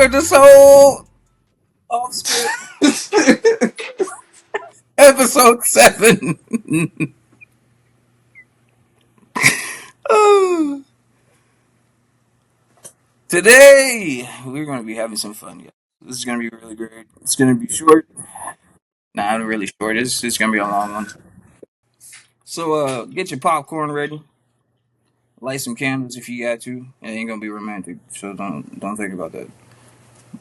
welcome to Soul Off Script, episode 7. Oh, today, we're going to be having some fun. Yeah. This is going to be really great. It's going to be short. Not really short. It's going to be a long one. So, get your popcorn ready. Light some candles if you got to. It ain't going to be romantic, so don't think about that.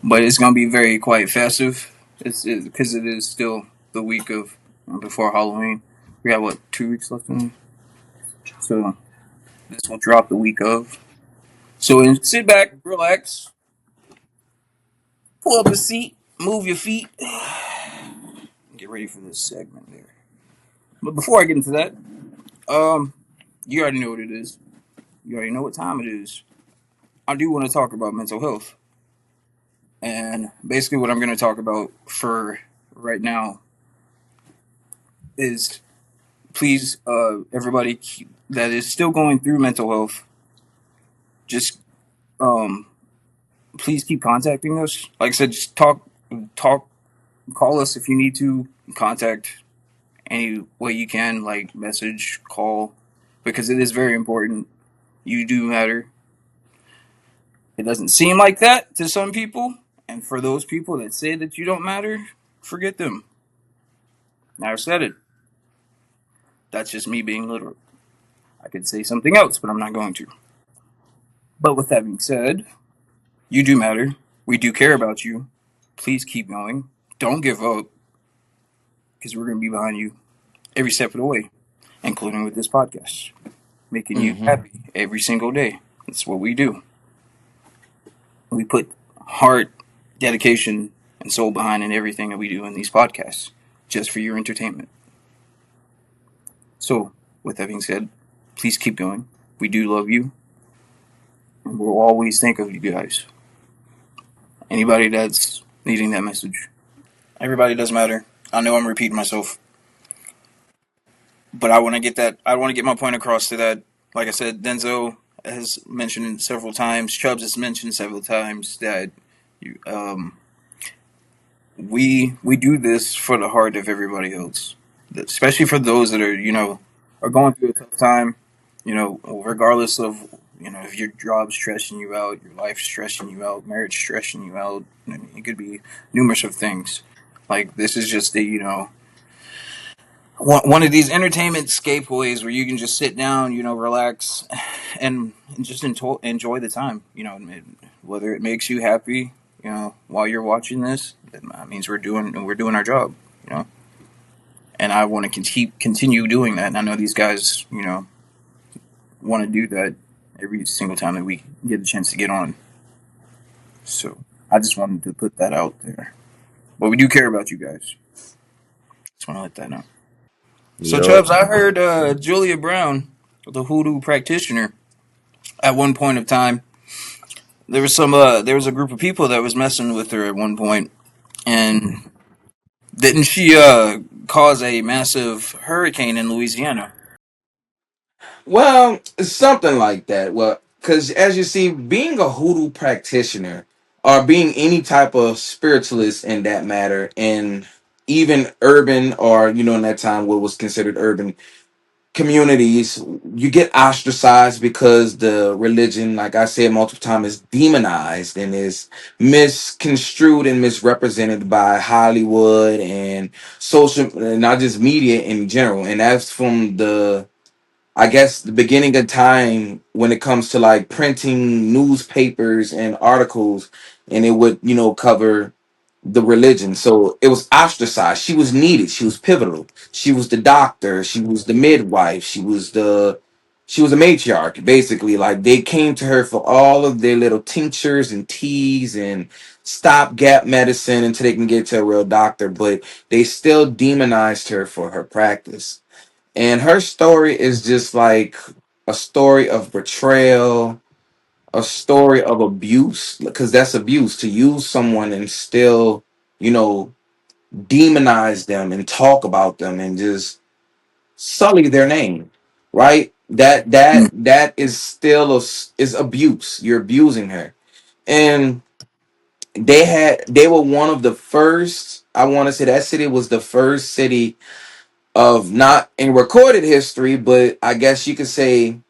But it's going to be very quite festive. It's because it is still the week of before Halloween. We got what 2 weeks left in it? So this will drop the week of. So sit back, relax, pull up a seat, move your feet, get ready for this segment there. But before I get into that, you already know what it is. You already know what time it is. I do want to talk about mental health, and basically what I'm going to talk about for right now is please, everybody that is still going through mental health, just um, please keep contacting us. Like I said, just talk, call us if you need to. Contact any way you can, like message, call, because it is very important. You do matter. It doesn't seem like that to some people, and for those people that say that you don't matter, forget them. Now I said it. That's just me being literal. I could say something else, but I'm not going to. But with that being said, you do matter. We do care about you. Please keep going. Don't give up, because we're going to be behind you every step of the way, including with this podcast, making you hmm happy every single day. That's what we do. We put heart, dedication, and soul behind in everything that we do in these podcasts, just for your entertainment. So, with that being said, please keep going. We do love you, and we'll always think of you guys. Anybody that's needing that message. Everybody does matter. I know I'm repeating myself, but I want to get that. I want to get my point across to that. Like I said, Denzel has mentioned several times. Chubbs has mentioned several times that you, we do this for the heart of everybody else, especially for those that are going through a tough time. Regardless of if your job's stressing you out, your life's stressing you out, marriage stressing you out. I mean, it could be numerous of things. Like this is just one of these entertainment escapeways where you can just sit down, relax, and just enjoy the time. Whether it makes you happy, while you're watching this, that means we're doing our job. You know, and I want to continue doing that. And I know these guys, want to do that every single time that we get the chance to get on. So I just wanted to put that out there. But we do care about you guys. Just want to let that know. So Yup. Chubbs, I heard Julia Brown, the hoodoo practitioner, at one point of time, there was a group of people that was messing with her at one point, and didn't she cause a massive hurricane in Louisiana? Well, something like that. Well, because as you see, being a hoodoo practitioner or being any type of spiritualist in that matter, in even urban or in that time what was considered urban communities, you get ostracized because the religion, like I said multiple times, is demonized and is misconstrued and misrepresented by Hollywood and social, not just media in general. And that's from the, I guess, the beginning of time when it comes to like printing newspapers and articles, and it would, cover the religion. So it was ostracized. She was needed. She was pivotal. She was the doctor. She was the midwife. She was the matriarch, basically. Like they came to her for all of their little tinctures and teas and stopgap medicine until they can get to a real doctor. But they still demonized her for her practice. And her story is just like a story of betrayal, a story of abuse, because that's abuse to use someone and still, you know, demonize them and talk about them and just sully their name, right? That is still is abuse. You're abusing her. And They were one of the first. I want to say that city was the first city of, not in recorded history, but I guess you could say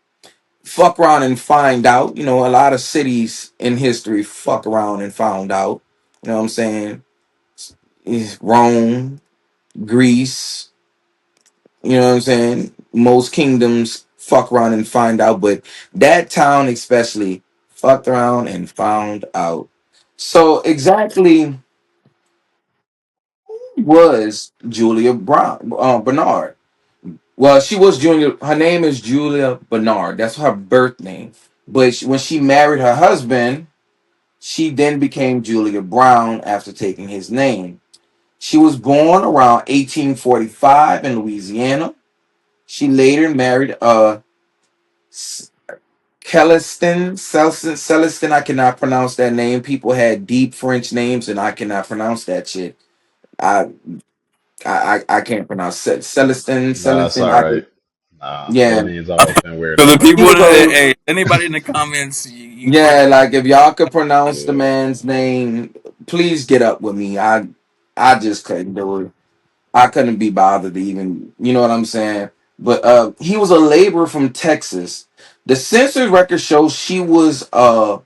fuck around and find out. You know, a lot of cities in history fuck around and found out. You know what I'm saying? Rome, Greece, you know what I'm saying? Most kingdoms fuck around and find out, but that town especially fucked around and found out. So exactly was Julia Brown Bernard. Well, she was Julia. Her name is Julia Bernard. That's her birth name. But when she married her husband, she then became Julia Brown after taking his name. She was born around 1845 in Louisiana. She later married Celestin. I cannot pronounce that name. People had deep French names, and I cannot pronounce that shit. I I can't pronounce Celestin. Nah, it's Celestin. all I could. right. Nah, Yeah, them names always been weird So on the my he people, end. was a. hey, anybody in the comments, you Yeah, like if y'all could pronounce the Yeah. man's name, please get up with me. I just couldn't do it. I couldn't be bothered to even, you know what I'm saying? But he was a laborer from Texas. The census record shows she was a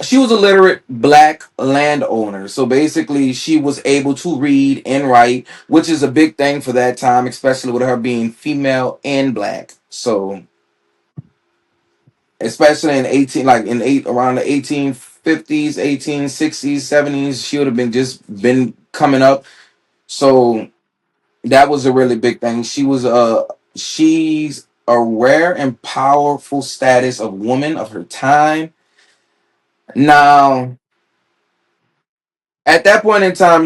literate black landowner. So basically she was able to read and write, which is a big thing for that time, especially with her being female and black. So especially in 18, like in eight around the 1850s, 1860s, 70s, she would have been coming up. So that was a really big thing. She's a rare and powerful status of woman of her time. Now, at that point in time,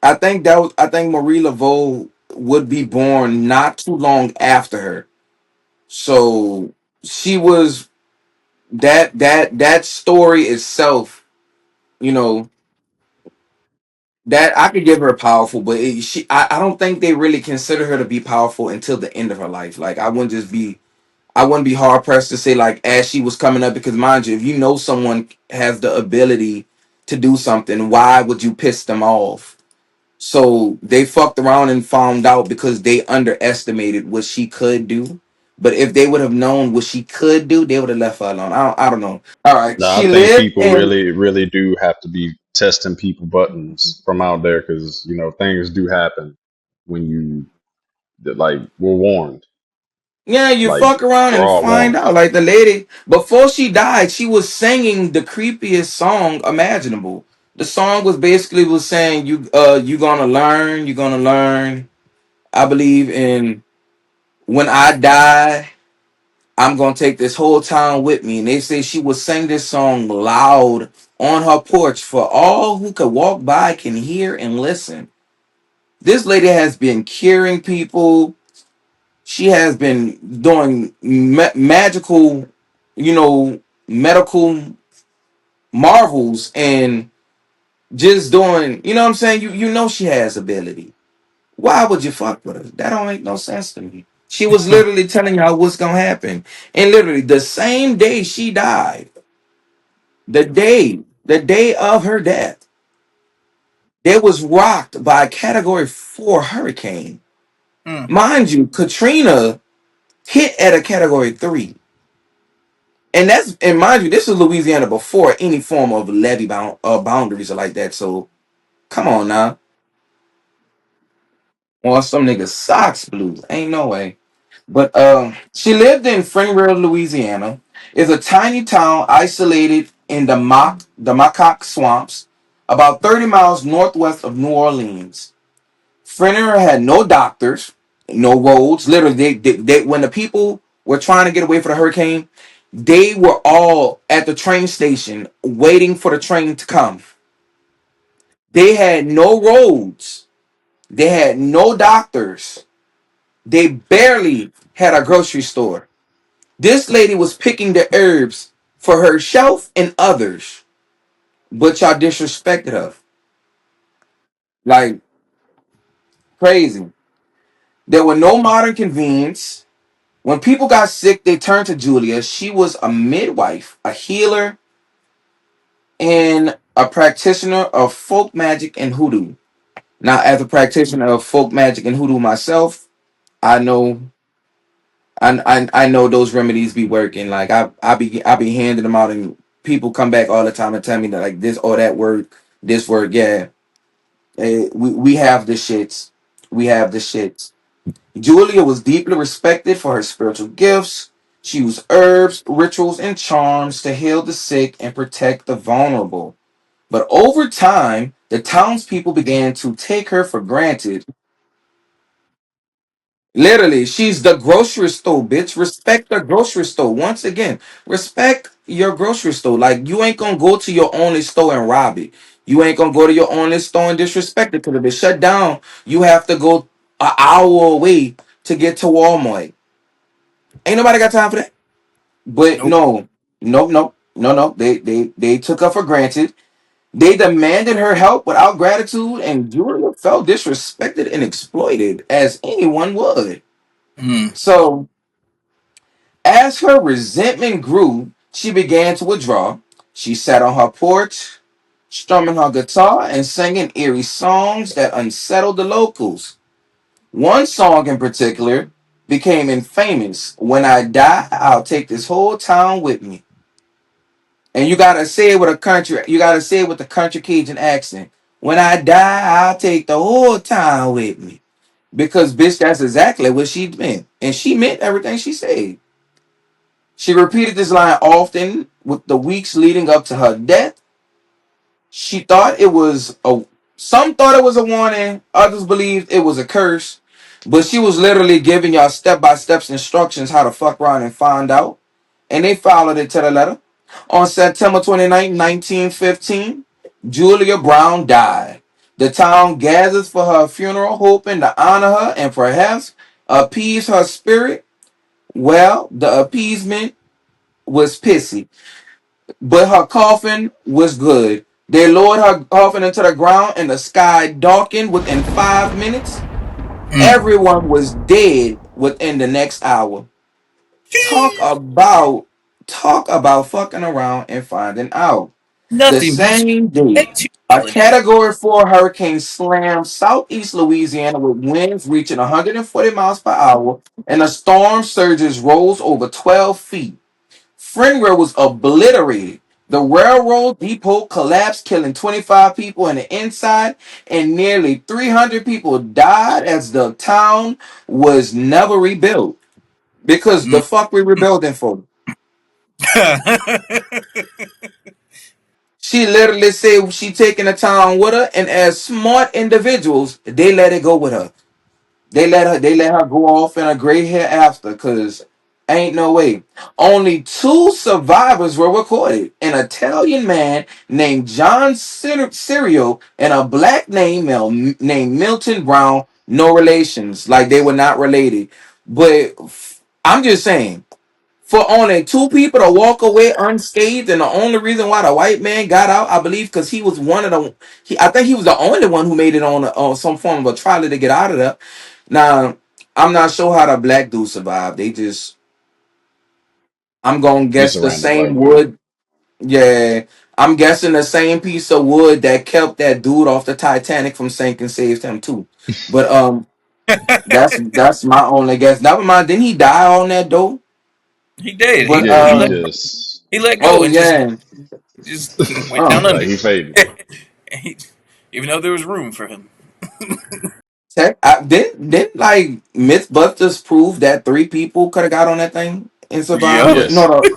I think Marie Laveau would be born not too long after her. So she was that story itself, you know, that I could give her powerful, but I don't think they really consider her to be powerful until the end of her life. Like I wouldn't be hard pressed to say like as she was coming up, because mind you, if you know someone has the ability to do something, why would you piss them off? So they fucked around and found out because they underestimated what she could do. But if they would have known what she could do, they would have left her alone. I don't know. All right, Nah, she I think lived people in. really do have to be testing people buttons from out there because things do happen when you that, like, we're warned. Yeah, you Like, fuck around we're and all find warned. out. Like the lady, before she died, she was singing the creepiest song imaginable. The song was saying you gonna learn, you're gonna learn. I believe in when I die, I'm gonna take this whole town with me. And they say she would sing this song loud on her porch for all who could walk by can hear and listen. This lady has been curing people. She has been doing magical, medical marvels, and just doing, you know what I'm saying? You know she has ability. Why would you fuck with her? That don't make no sense to me. She was literally telling y'all what's gonna happen. And literally the same day she died, the day of her death, it was rocked by a category 4 hurricane. mm, Mind you, Katrina hit at a category 3. And mind you, this is Louisiana before any form of levee boundaries or like that. So come on now. Or some niggas socks blue. Ain't no way. But she lived in Fringville, Louisiana. It's a tiny town isolated in the Macaque swamps, about 30 miles northwest of New Orleans. Fringville had no doctors, no roads. Literally, when the people were trying to get away from the hurricane, they were all at the train station waiting for the train to come. They had no roads. They had no doctors. They barely had a grocery store. This lady was picking the herbs for herself and others, but y'all disrespected her. Like crazy. There were no modern convenience. When people got sick, they turned to Julia. She was a midwife, a healer, and a practitioner of folk magic and hoodoo. Now, as a practitioner of folk magic and hoodoo myself, I know I know those remedies be working. Like I be handing them out, and people come back all the time and tell me that like this or that word, this word, yeah. We have the shits. We have the shits. Julia was deeply respected for her spiritual gifts. She used herbs, rituals, and charms to heal the sick and protect the vulnerable. But over time, the townspeople began to take her for granted. Literally, she's the grocery store, bitch. Respect the grocery store. Once again, respect your grocery store. Like, you ain't gonna go to your only store and rob it. You ain't gonna go to your only store and disrespect it. Because if it's shut down, you have to go an hour away to get to Walmart. Ain't nobody got time for that. But Nope. no, no, no, no, no. They took her for granted. They demanded her help without gratitude, and Julia felt disrespected and exploited as anyone would. Hmm. So, as her resentment grew, she began to withdraw. She sat on her porch, strumming her guitar and singing eerie songs that unsettled the locals. One song in particular became infamous. When I die, I'll take this whole town with me. And you gotta say it with a country. You gotta say it with the country Cajun accent. When I die, I'll take the whole town with me. Because bitch, that's exactly what she meant, and she meant everything she said. She repeated this line often with the weeks leading up to her death. She thought it was a Some thought it was a warning, others believed it was a curse, but she was literally giving y'all step by steps instructions how to fuck around and find out, and they followed it to the letter. On September 29th, 1915, Julia Brown died. The town gathers for her funeral, hoping to honor her and perhaps appease her spirit. Well, the appeasement was pissy, but her coffin was good. They lowered her coffin into the ground and the sky darkened within 5 minutes. Hmm. Everyone was dead within the next hour. Talk about talk about fucking around and finding out. The Nothing beats same day, way too a holiday. Category 4 hurricane slammed southeast Louisiana with winds reaching 140 miles per hour, and the storm surges rose over 12 feet. Fenway was obliterated. The railroad depot collapsed, killing 25 people on the inside, and nearly 300 people died as the town was never rebuilt. Because Hmm. the fuck we rebuilding for? She literally said she taking the town with her, and as smart individuals, they let it go with her. They let her go off in a gray hair after, cause ain't no way. Only two survivors were recorded: an Italian man named John Cirio and a black named Milton Brown. No relations, like they were not related. But I'm just saying, for only two people to walk away unscathed, and the only reason why the white man got out, I believe, because he was one of the, I think he was the only one who made it on some form of a trolley to get out of there. Now, I'm not sure how the black dude survived. They just, I'm gonna Just guess a the random same black dude. wood. Yeah, I'm guessing the same piece of wood that kept that dude off the Titanic from sinking saved him too. But that's my only guess. Never mind. Didn't he die on that though? He did. But Yeah, he just He let oh go and yeah. just went Oh. down under. like he faded. He- Even though there was room for him. Didn't like Mythbusters prove that three people could have got on that thing and survived? Yup. But no, Yes. no.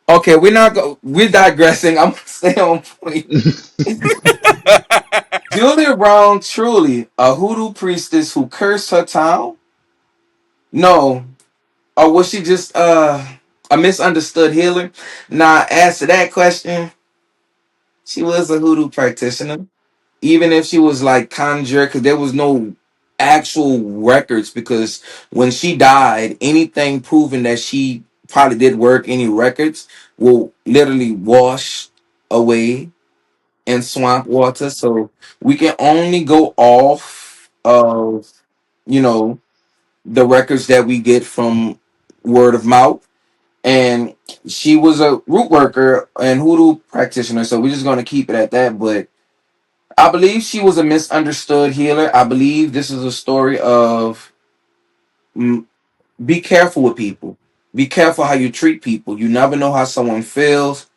Okay, we're digressing. I'm gonna stay on point. Julia Brown, truly a hoodoo priestess who cursed her town? No. Or was she just a misunderstood healer? Now, as to that question, she was a hoodoo practitioner. Even if she was like conjure, because there was no actual records, because when she died, anything proven that she probably did work, any records will literally wash away in swamp water. So we can only go off of, you know, the records that we get from word of mouth. and she was a root worker and hoodoo practitioner. So we're just gonna keep it at that. But I believe she was a misunderstood healer. I believe this is a story of mm, be careful with people. Be careful how you treat people. You never know how someone feels.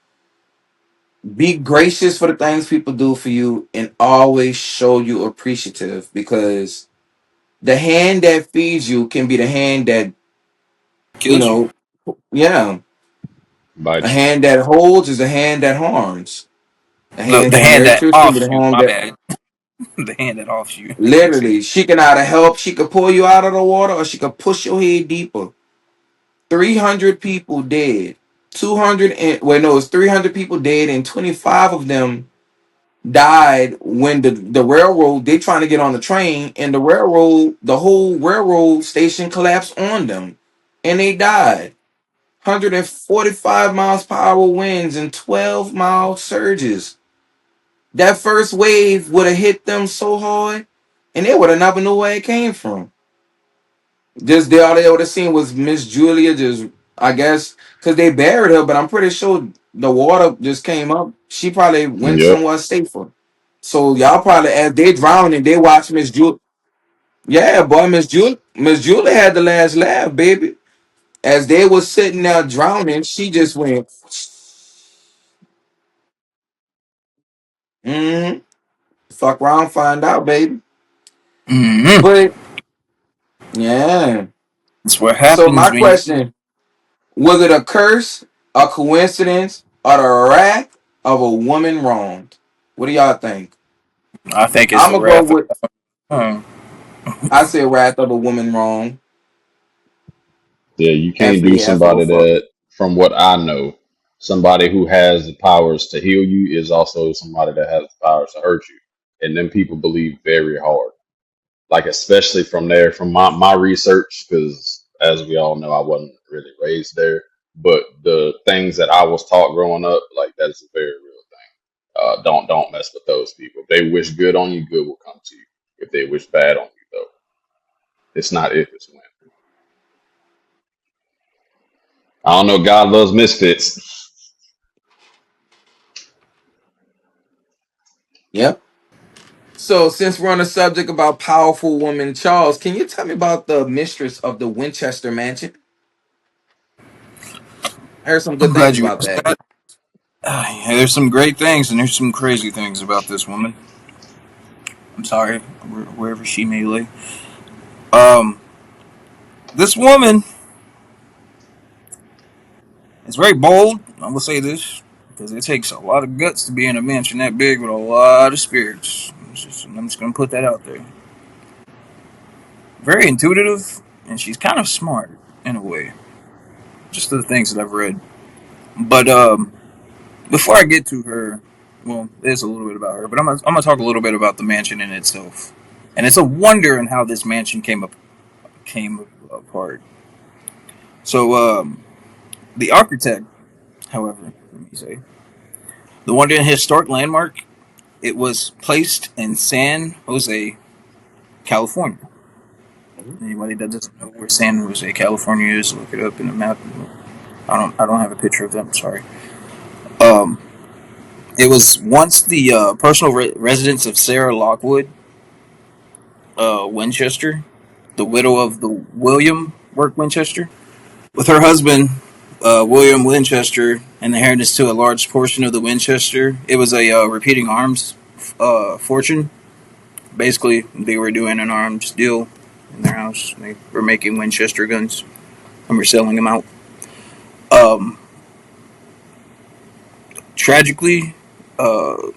Be gracious for the things people do for you, and always show you appreciative, because the hand that feeds you can be the hand that, you Kills you. know, yeah. A Bite you. hand that holds is a hand that harms. A The hand the that hand that nurtures can be offs the you. hand My that bad. The hand that offs you. I can't say. literally, she can either help, she could pull you out of the water, or she could push your head deeper. 300 people dead. 200 and, well, no, it's 300 people dead, and 25 of them died when the railroad, they trying to get on the train, and the whole railroad station collapsed on them, and they died. 145 miles per hour winds and 12-mile surges. That first wave would have hit them so hard, and they would have never knew where it came from. Just all they would have seen was Miss Julia, just, I guess, because they buried her, but I'm pretty sure the water just came up. She probably went Yep. somewhere safer. So y'all probably, as they drowning, they watch Miss Julia. Yeah, boy, Miss Julia had the last laugh, baby. As they was sitting there drowning, she just went, mm, fuck around, find out, baby. Mm-hmm. But yeah. That's what So happens my when you. question: was it a curse, a coincidence, or the wrath of a woman wronged? What do y'all think? I think it's I'm the gonna go wrath of. with, Uh, I say wrath of a woman wronged. Yeah, you can't do F-E-A-F somebody over. that, from what I know, somebody who has the powers to heal you is also somebody that has the powers to hurt you. And then people believe very hard. Like, especially from there, from my research, because as we all know, I wasn't really raised there. But the things that I was taught growing up, like, that's a very real thing. Don't mess with those people. If they wish good on you, good will come to you. If they wish bad on you, though, it's not if, it's when. I don't know. God loves misfits. Yep. So since we're on the subject about powerful woman, Charles, can you tell me about the mistress of the Winchester Mansion? I heard some good I'm things glad you about asked that. that. Yeah, there's some great things and there's some crazy things about this woman. I'm sorry, wherever she may lay. Um, this woman is very bold. I'm gonna say this because it takes a lot of guts to be in a mansion that big with a lot of spirits. I'm just gonna put that out there. Very intuitive, and she's kind of smart in a way. Just the things that I've read. But before I get to her, well, there's a little bit about her, but I'm gonna talk a little bit about the mansion in itself. And it's a wonder in how this mansion came apart. So the architect, however, let me say, the Wonder Historic Landmark, it was placed in San Jose, California. Anybody that doesn't know where San Jose, California is, look it up in the map. I don't have a picture of them. Sorry. Um, it was once the personal residence of Sarah Lockwood Winchester, the widow of the William Work Winchester, with her husband William Winchester, and the inheritance to a large portion of the Winchester. It was a repeating arms fortune. Basically, they were doing an arms deal in their house. They were making Winchester guns and were selling them out. Um, Tragically,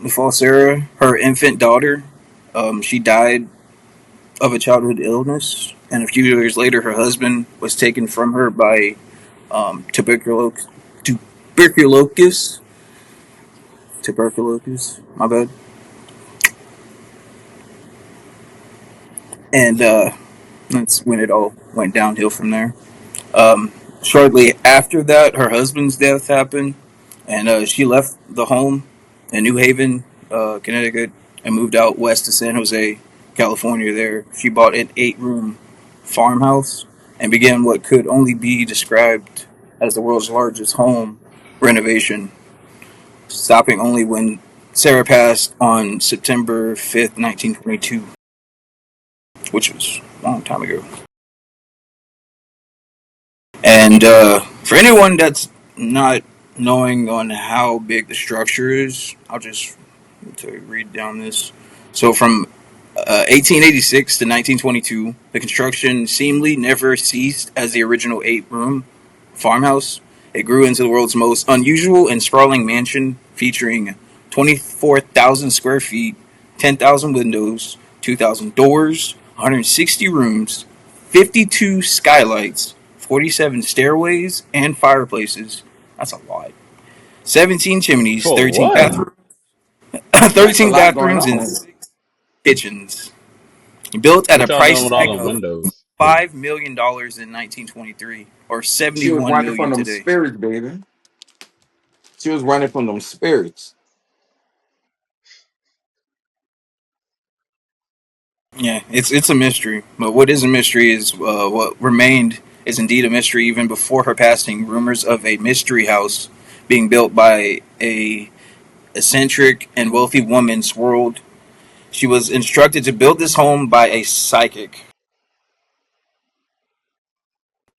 the false Sarah, her infant daughter, she died of a childhood illness, and a few years later, her husband was taken from her by tuberculosis. Tuberculosis. My bad. And that's when it all went downhill from there. Um, Shortly after that, her husband's death happened, and she left the home in New Haven, Connecticut, and moved out west to San Jose, California. There, she bought an 8-room farmhouse and began what could only be described. as the world's largest home renovation, stopping only when Sarah passed on September 5th, 1922, which was a long time ago. And for anyone that's not knowing on how big the structure is, I'll just to read down this. So from 1886 to 1922, the construction seemingly never ceased as the original eight-room farmhouse. It grew into the world's most unusual and sprawling mansion, featuring 24,000 square feet, 10,000 windows, 2,000 doors, 160 rooms, 52 skylights, 47 stairways and fireplaces. That's a lot. 17 chimneys, For what? That's a 13 lot going bathrooms, and on. 6 kitchens. Built at a What y'all doing price with all tag them of windows? $5 million in 1923, or She was 71 running from million them today. spirits, baby. She was running from them spirits. Yeah, it's a mystery. But what is a mystery is what remained is indeed a mystery even before her passing. Rumors of a mystery house being built by a eccentric and wealthy woman swirled. She was instructed to build this home by a psychic,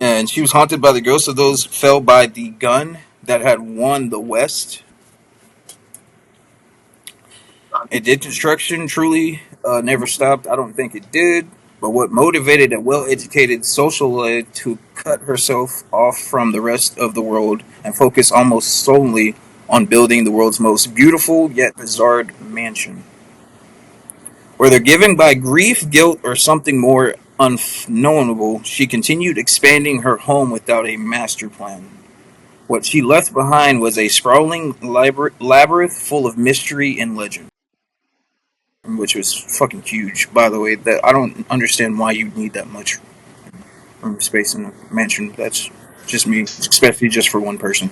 and she was haunted by the ghosts of those felled by the gun that had won the West. It did construction truly never stopped? I don't think it did. But what motivated a well educated socialite to cut herself off from the rest of the world and focus almost solely on building the world's most beautiful yet bizarre mansion? Whether given by grief, guilt, or something more unknowable, she continued expanding her home without a master plan. What she left behind was a sprawling labyrinth full of mystery and legend, which was fucking huge. By the way, that I don't understand why you need that much room space in a mansion. That's just me, especially just for one person.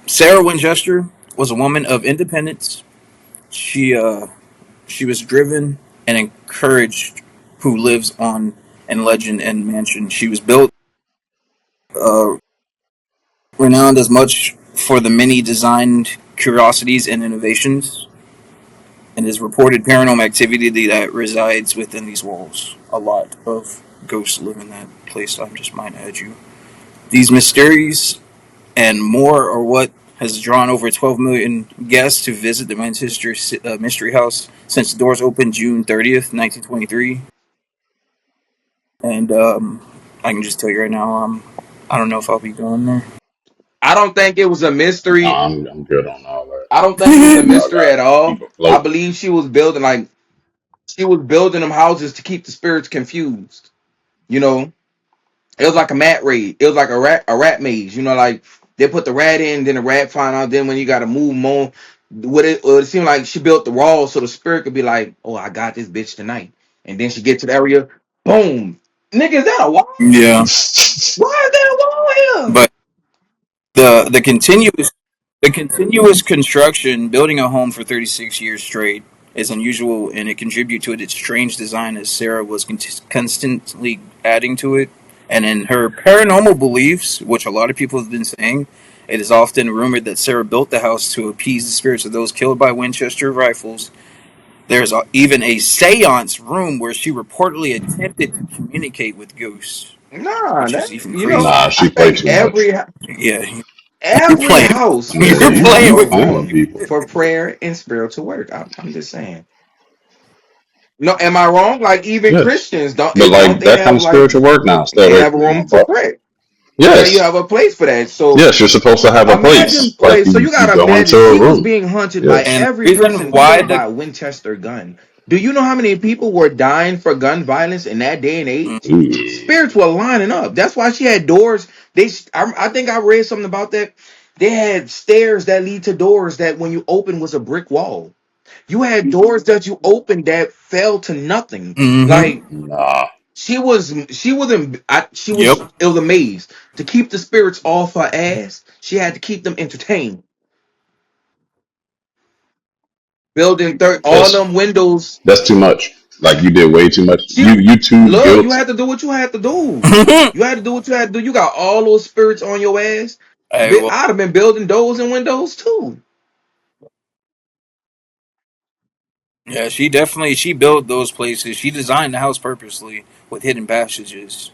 Sarah Winchester was a woman of independence. She she was driven and encouraged who lives on in legend and mansion. She was built uh, renowned as much for the many designed curiosities and innovations and is reported paranormal activity that resides within these walls. A lot of ghosts live in that place. I just might add you. These mysteries and more are what has drawn over 12 million guests to visit the Winchester Mystery House since the doors opened June 30th, 1923. And I can just tell you right now, I don't know if I'll be going there. I don't think it was a No, mystery. I'm good on all that. I don't think it was a Y'all mystery got at all. keep I afloat. believe she was building them houses to keep the spirits confused. You know, it was like a mat raid. It was like a rat maze. You know, like they put the rat in, then the rat find out. Then when you got to move them on, it seemed like she built the walls so the spirit could be like, "Oh, I got this bitch tonight." And then she get to the area, boom, nigga, is that a wall? Yeah, Why is there a wall here? but the continuous construction, building a home for 36 years straight, is unusual, and it contributes to its strange design as Sarah was constantly adding to it. And in her paranormal beliefs, which a lot of people have been saying, it is often rumored that Sarah built the house to appease the spirits of those killed by Winchester rifles. There's even a seance room where she reportedly attempted to communicate with ghosts, Nah, which that is even you know, crazier. Nah, I she played think too much. Yeah, you're every playing. house I'm just is You're a saying, playing you with portal playing with me. people. for prayer and spiritual work. I'm just saying. No, am I wrong? Like even Yes, Christians don't but don't like they that kind have of like spiritual work now. Stay they away have a from me, room my for boy. prayer? Yeah, you Yes, have a place for that. So yes, you're supposed to have a imagine place. Like place. So you you gotta go into imagine a she was room. being hunted by Yes. And every the reason person why killed the by a Winchester gun. Do you know how many people were dying for gun violence in that day and age? Ooh. Spirits were lining up. That's why she had doors. I think I read something about that. They had stairs that lead to doors that when you open was a brick wall. You had doors that you opened that fell to nothing. mm-hmm. Like Nah. she Yep. was it was a maze to keep the spirits off her ass. She had to keep them entertained. Building all That's them windows. that's too much. Like you did way too much. She You too look, you guilty. had to do what you had to do. Hey, You had to do what you had to do. You got all those spirits on your ass. well, I'd have been building doors and windows too. yeah, she definitely she built those places. She designed the house purposely with hidden passages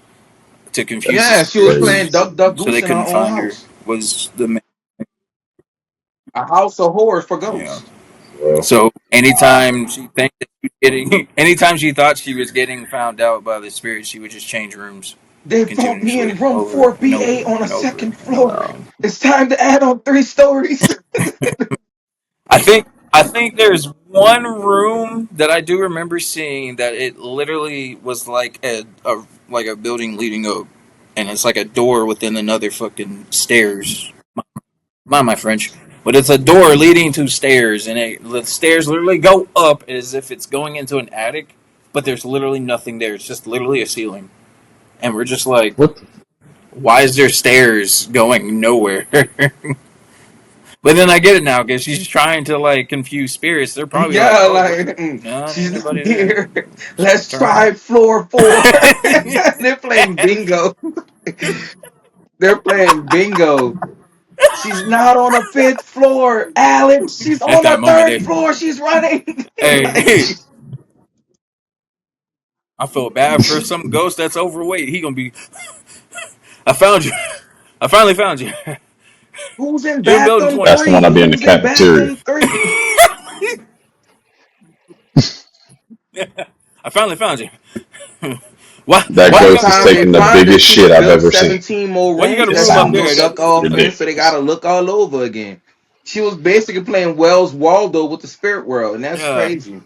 to confuse the Yeah, she That's was crazy. playing spirits, duck, duck, so they goose in her couldn't own find her. house. Was the main, A house of horrors for yeah. ghosts. Well, So anytime she think that she's getting, anytime she thought she was getting found out by the spirit, she would just change rooms They found me continuously in room over and 4BA over on a and over second and floor. over. no. It's time to add on 3 stories. I think there's one room that I do remember seeing that it literally was like a like a building leading up, and it's like a door within another fucking stairs. Mind my French, but it's a door leading to stairs, and the stairs literally go up as if it's going into an attic, but there's literally nothing there. It's just literally a ceiling, and we're just like, What? why is there stairs going nowhere? But then I get it now because she's trying to like confuse spirits. They're probably like, Yeah, "Oh, like no, she's ain't not nobody there. here. Let's Turn around." try floor 4. They're playing bingo. They're playing bingo. She's not on the 5th floor, Alex. She's At on that the moment, 3rd floor. She's running. Like, hey, I feel bad for some ghost that's overweight. He gonna be. I found you. I finally found you. who's in You're in building bathroom 20. That's the one 3? I be in the Who's in cafeteria. bathroom 3? I finally found you. why? That Why By you the ghost got? is time they taking the find her, biggest she shit done I've built ever seen. 17 more Why you got rooms. a That room up shit there gonna That's that? duck off in, so they ridiculous. gotta look all over again. She was basically playing Wells Waldo with the spirit world, and that's Yeah. crazy.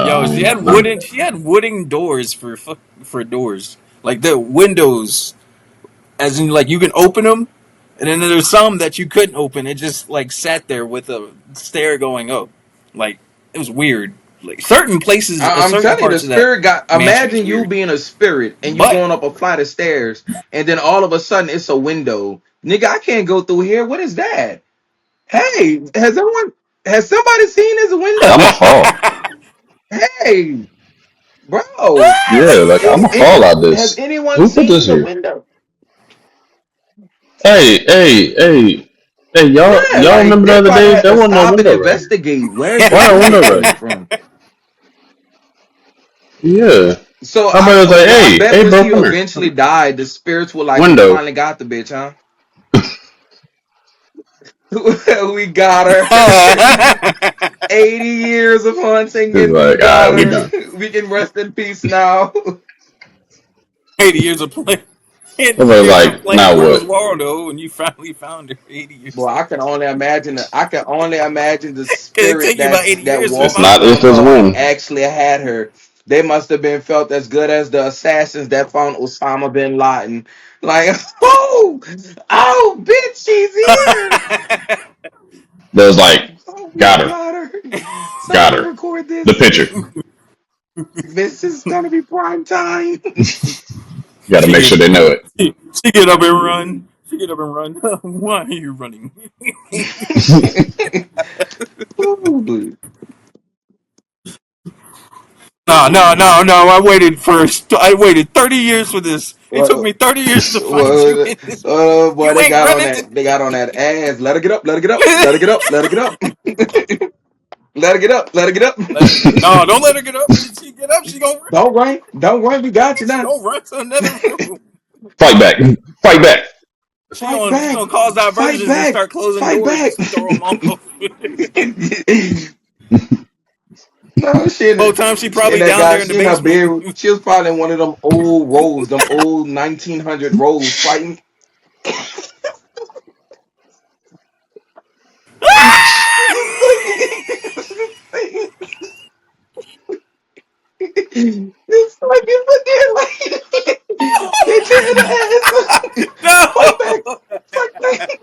Yo, No, she had none of wooden. that. She had wooden doors for doors. Like the windows, as in like you can open them, and then there's some that you couldn't open. It just like sat there with a stair going up. Like it was weird. Like certain places, I'm certain telling you, the parts of that spirit got. mansion is Imagine you weird. being a spirit and you But going up a flight of stairs, and then all of a sudden it's a window. Nigga, I can't go through here. What is that? Hey, has somebody seen this Hey, I'm a window? fall. Hey, bro, Yeah, like I'm a fall out has this. anyone Who put seen this the here? window? Hey, Yeah, y'all like remember the they other probably day? had There to wasn't no stop and window right here. investigate. Where's this Why no window window right coming here? from? Yeah. So My brother's like, I bet hey, when bro, she come here. eventually died, the spirits were like, "We Window. finally got the bitch, huh? We got her." hey, 80 years of hunting It's and we like, got we her. done. We can rest in peace now. 80 years of playing. My 80 brother's years of like, playing now Wells what? Waldo, and you finally found her 80 Boy, years I later. can only imagine. I can only imagine the Cause it spirit take you about 80 that years to It's walked find not up her. if on it's her and when. actually had her. They must have been felt as good as the assassins that found Osama bin Laden. Like, oh, bitch, she's here. There's like, Oh, we got her, got her. got Somebody her. record The this. picture. This is gonna be prime time. You got to she make get sure they know she get up and run. She get up and run. Why are you running? it. Ooh. No. I waited 30 years for this. It took Well, me 30 years to find you well, in this. boy, You they ain't got on running. that. They got on that ass. Let her get up. Let her get up. Let her get up. Let her get up. Let her get up. Let her get up. No, don't let her get up. She get up, she gonna run. Don't run. Don't run. We got you She now. gonna run to another room. Fight back. Fight back. Fight She back. gonna cause Fight diversions and back. start closing Fight doors back. just to throw them off. No, Whole time she she and probably that down guy. there in the She in her basement. bed. She was probably in one of them old roles, them old 1900 roles, fighting. It's like you put there like hit you in the ass. Fight back. No, Fight back.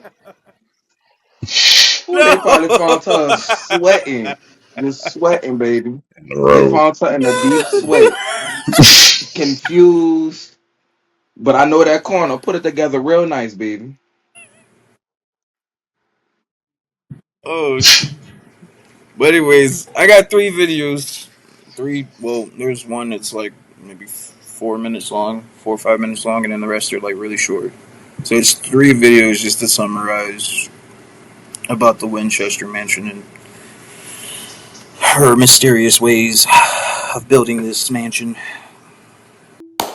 Ooh, they probably no. found her sweating. Just sweating, baby. In the They road. found her in a deep sweat. Confused. But I know that corner. Put it together real nice, baby. Oh, But anyways, I got three videos. Three. Well, there's one that's like maybe 4 minutes long, 4 or 5 minutes long, and then the rest are like really short. So it's three videos just to summarize about the Winchester Mansion and her mysterious ways of building this mansion.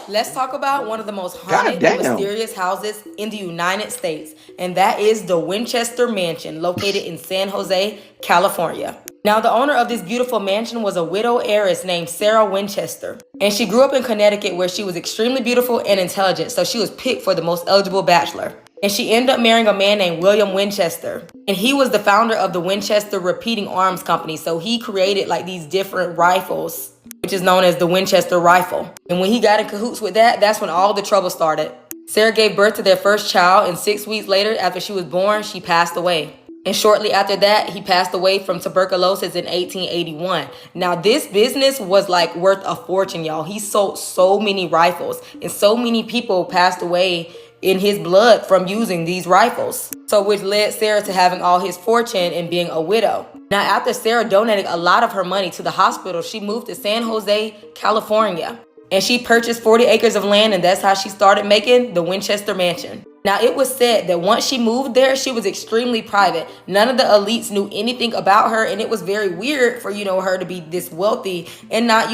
Let's talk about one of the most God haunted and damn. mysterious houses in the United States, and that is the Winchester Mansion, located in San Jose, California. Now, the owner of this beautiful mansion was a widow heiress named Sarah Winchester, and she grew up in Connecticut where she was extremely beautiful and intelligent, so she was picked for the most eligible bachelor. And she ended up marrying a man named William Winchester. And he was the founder of the Winchester Repeating Arms Company. So he created like these different rifles, which is known as the Winchester rifle. And when he got in cahoots with that, that's when all the trouble started. Sarah gave birth to their first child, and 6 weeks later, after she was born, she passed away. And shortly after that, he passed away from tuberculosis in 1881. Now, this business was like worth a fortune, y'all. He sold so many rifles, and so many people passed away in his blood from using these rifles. So which led Sarah to having all his fortune and being a widow. Now, after Sarah donated a lot of her money to the hospital, she moved to San Jose, California. And she purchased 40 acres of land, and that's how she started making the Winchester Mansion. Now, it was said that once she moved there, she was extremely private. None of the elites knew anything about her, and it was very weird for, her to be this wealthy and not,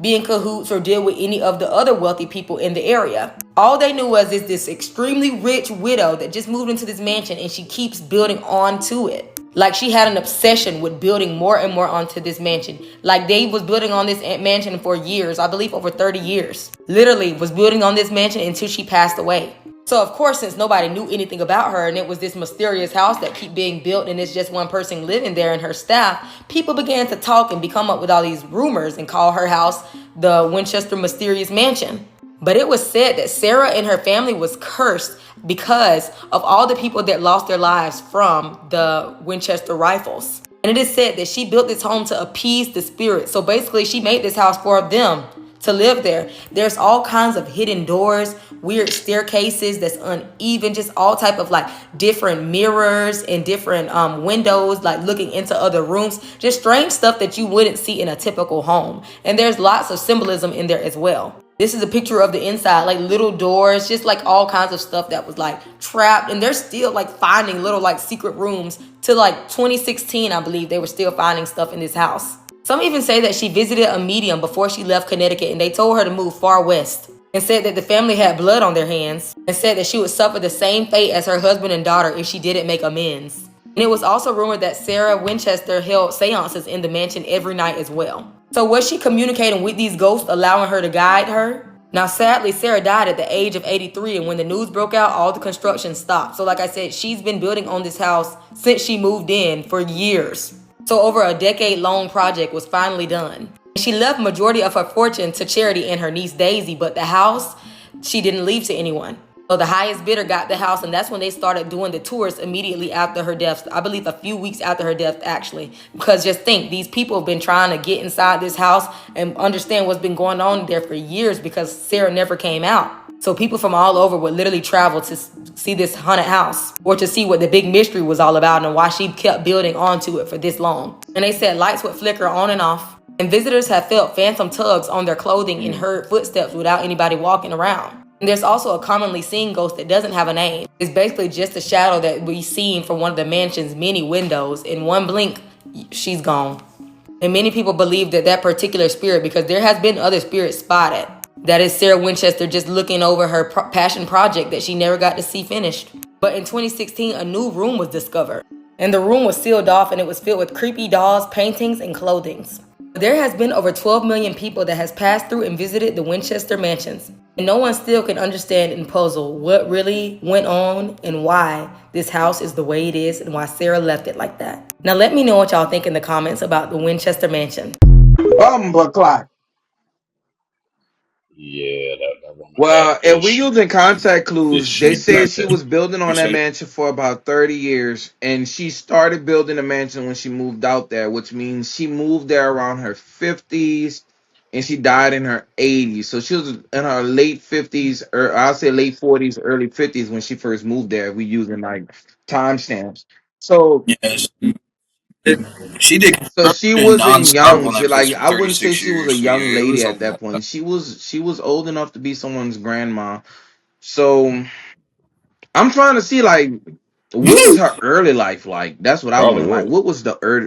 be in cahoots or deal with any of the other wealthy people in the area. All they knew was this extremely rich widow that just moved into this mansion, and she keeps building onto it. Like she had an obsession with building more and more onto this mansion. Like they was building on this mansion for years, I believe over 30 years. Literally was building on this mansion until she passed away. So of course, since nobody knew anything about her and it was this mysterious house that keep being built and it's just one person living there and her staff, people began to talk and come up with all these rumors and call her house the Winchester Mysterious Mansion. But it was said that Sarah and her family was cursed because of all the people that lost their lives from the Winchester rifles. And it is said that she built this home to appease the spirit. So basically, she made this house for them to live there. There's all kinds of hidden doors, weird staircases that's uneven, just all type of like different mirrors and different windows, like looking into other rooms, just strange stuff that you wouldn't see in a typical home. And there's lots of symbolism in there as well. This is a picture of the inside, like little doors, just like all kinds of stuff that was like trapped. And they're still like finding little like secret rooms to like 2016, I believe they were still finding stuff in this house. Some even say that she visited a medium before she left Connecticut and they told her to move far west, and said that the family had blood on their hands and said that she would suffer the same fate as her husband and daughter if she didn't make amends. And it was also rumored that Sarah Winchester held seances in the mansion every night as well. So was she communicating with these ghosts, allowing her to guide her? Now, sadly, Sarah died at the age of 83, and when the news broke out, all the construction stopped. So like I said, she's been building on this house since she moved in for years. So over a decade-long project was finally done. She left majority of her fortune to charity and her niece Daisy, but the house, she didn't leave to anyone. So the highest bidder got the house, and that's when they started doing the tours immediately after her death. I believe a few weeks after her death, actually. Because just think, these people have been trying to get inside this house and understand what's been going on there for years because Sarah never came out. So people from all over would literally travel to see this haunted house or to see what the big mystery was all about and why she kept building onto it for this long. And they said lights would flicker on and off, and visitors have felt phantom tugs on their clothing and heard footsteps without anybody walking around. And there's also a commonly seen ghost that doesn't have a name. It's basically just a shadow that we've seen from one of the mansion's many windows. In one blink, she's gone. And many people believe that that particular spirit, because there has been other spirits spotted, that is Sarah Winchester just looking over her passion project that she never got to see finished. But in 2016, a new room was discovered. And the room was sealed off and it was filled with creepy dolls, paintings, and clothings. There has been over 12 million people that has passed through and visited the Winchester mansions. And no one still can understand and puzzle what really went on and why this house is the way it is and why Sarah left it like that. Now let me know what y'all think in the comments about the Winchester mansion. Bumba clock. Yeah, that woman had Well, if we using contact clues, they issues said back she then. was building You on that said mansion for about 30 years, and she started building the mansion when she moved out there, which means she moved there around her 50s, and she died in her 80s. So she was in her late 50s, or I'll say late 40s, early 50s when she first moved there. We using like timestamps. So yes. She did So construction she wasn't nonstop young. on She that place like for I wouldn't say 36 she was a years. So young yeah, it lady was a at lot. that point. She was old enough to be someone's grandma. So I'm trying to see like what was her early life like? That's what I want Probably to like. was.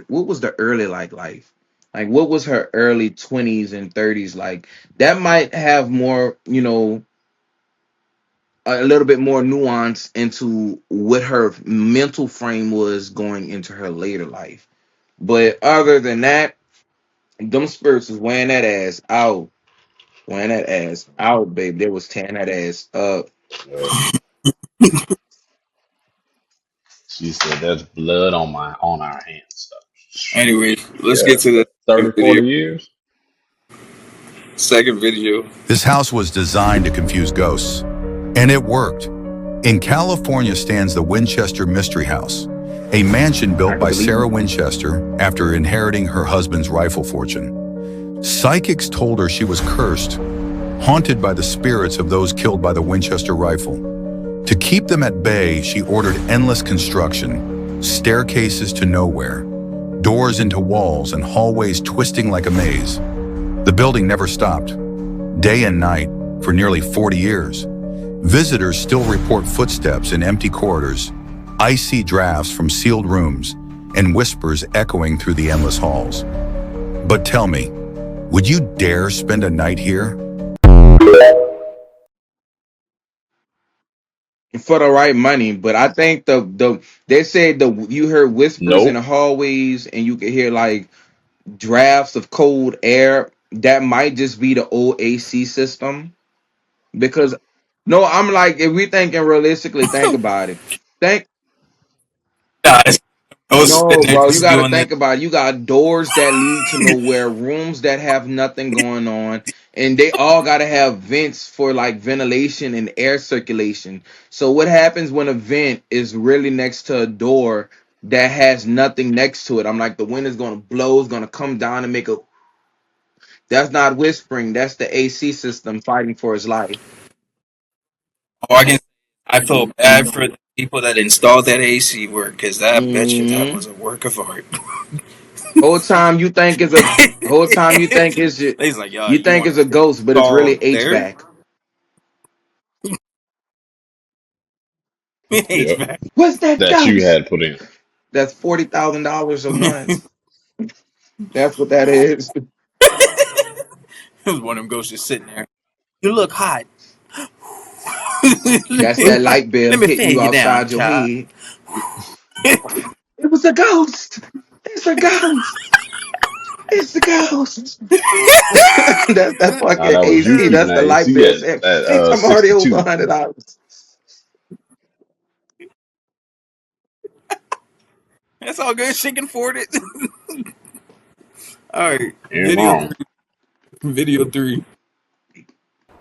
What was the early like life? Like what was her early 20s and 30s like? That might have more, a little bit more nuance into what her mental frame was going into her later life. But other than that, them spirits was wearing that ass out. Wearing that ass out, babe. They was tearing that ass up. Yeah. She said, "There's blood on our hands." So, Anyways, let's yeah, get to the second 30, video. 40 years. Second video. This house was designed to confuse ghosts, and it worked. In California stands the Winchester Mystery House, a mansion I built can by believe Sarah it. Winchester after inheriting her husband's rifle fortune. Psychics told her she was cursed, haunted by the spirits of those killed by the Winchester rifle. To keep them at bay, she ordered endless construction, staircases to nowhere, doors into walls and hallways twisting like a maze. The building never stopped, day and night, for nearly 40 years. Visitors still report footsteps in empty corridors, icy drafts from sealed rooms, and whispers echoing through the endless halls. But tell me, would you dare spend a night here? For the right money, but I think they said you heard whispers in the Nope. hallways and you could hear like drafts of cold air. That might just be the old AC system. Because no, I'm like, if we thinking realistically, think about it. Think Guys, I was No, sitting there bro, you just got to doing this. think about it. You got doors that lead to nowhere, rooms that have nothing going on, and they all got to have vents for like ventilation and air circulation. So what happens when a vent is really next to a door that has nothing next to it? I'm like, the wind is going to blow, it's going to come down and make a. That's not whispering. That's the AC system fighting for its life. Oh, I feel bad for the people that installed that AC work because I bet you that hmm was a work of art. Whole time you think is a whole time you think is He's like, yo, you you think want it's a to ghost, but it's really install there? HVAC. Yep. HVAC. What's that That you ghost? had put in. That's $40,000 a month. That's what that is. It was one of them ghosts just sitting there. You look hot. That's that light bill Let me hitting fan you you down, outside your child. head. It was a ghost. It's a ghost. It's a ghost. That's that Now fucking that was you AC. keeping That's the that light AC bill at saying, at bitch, I'm already over 62. $100. That's all good. She can afford it. All right, Ain't wrong. video three.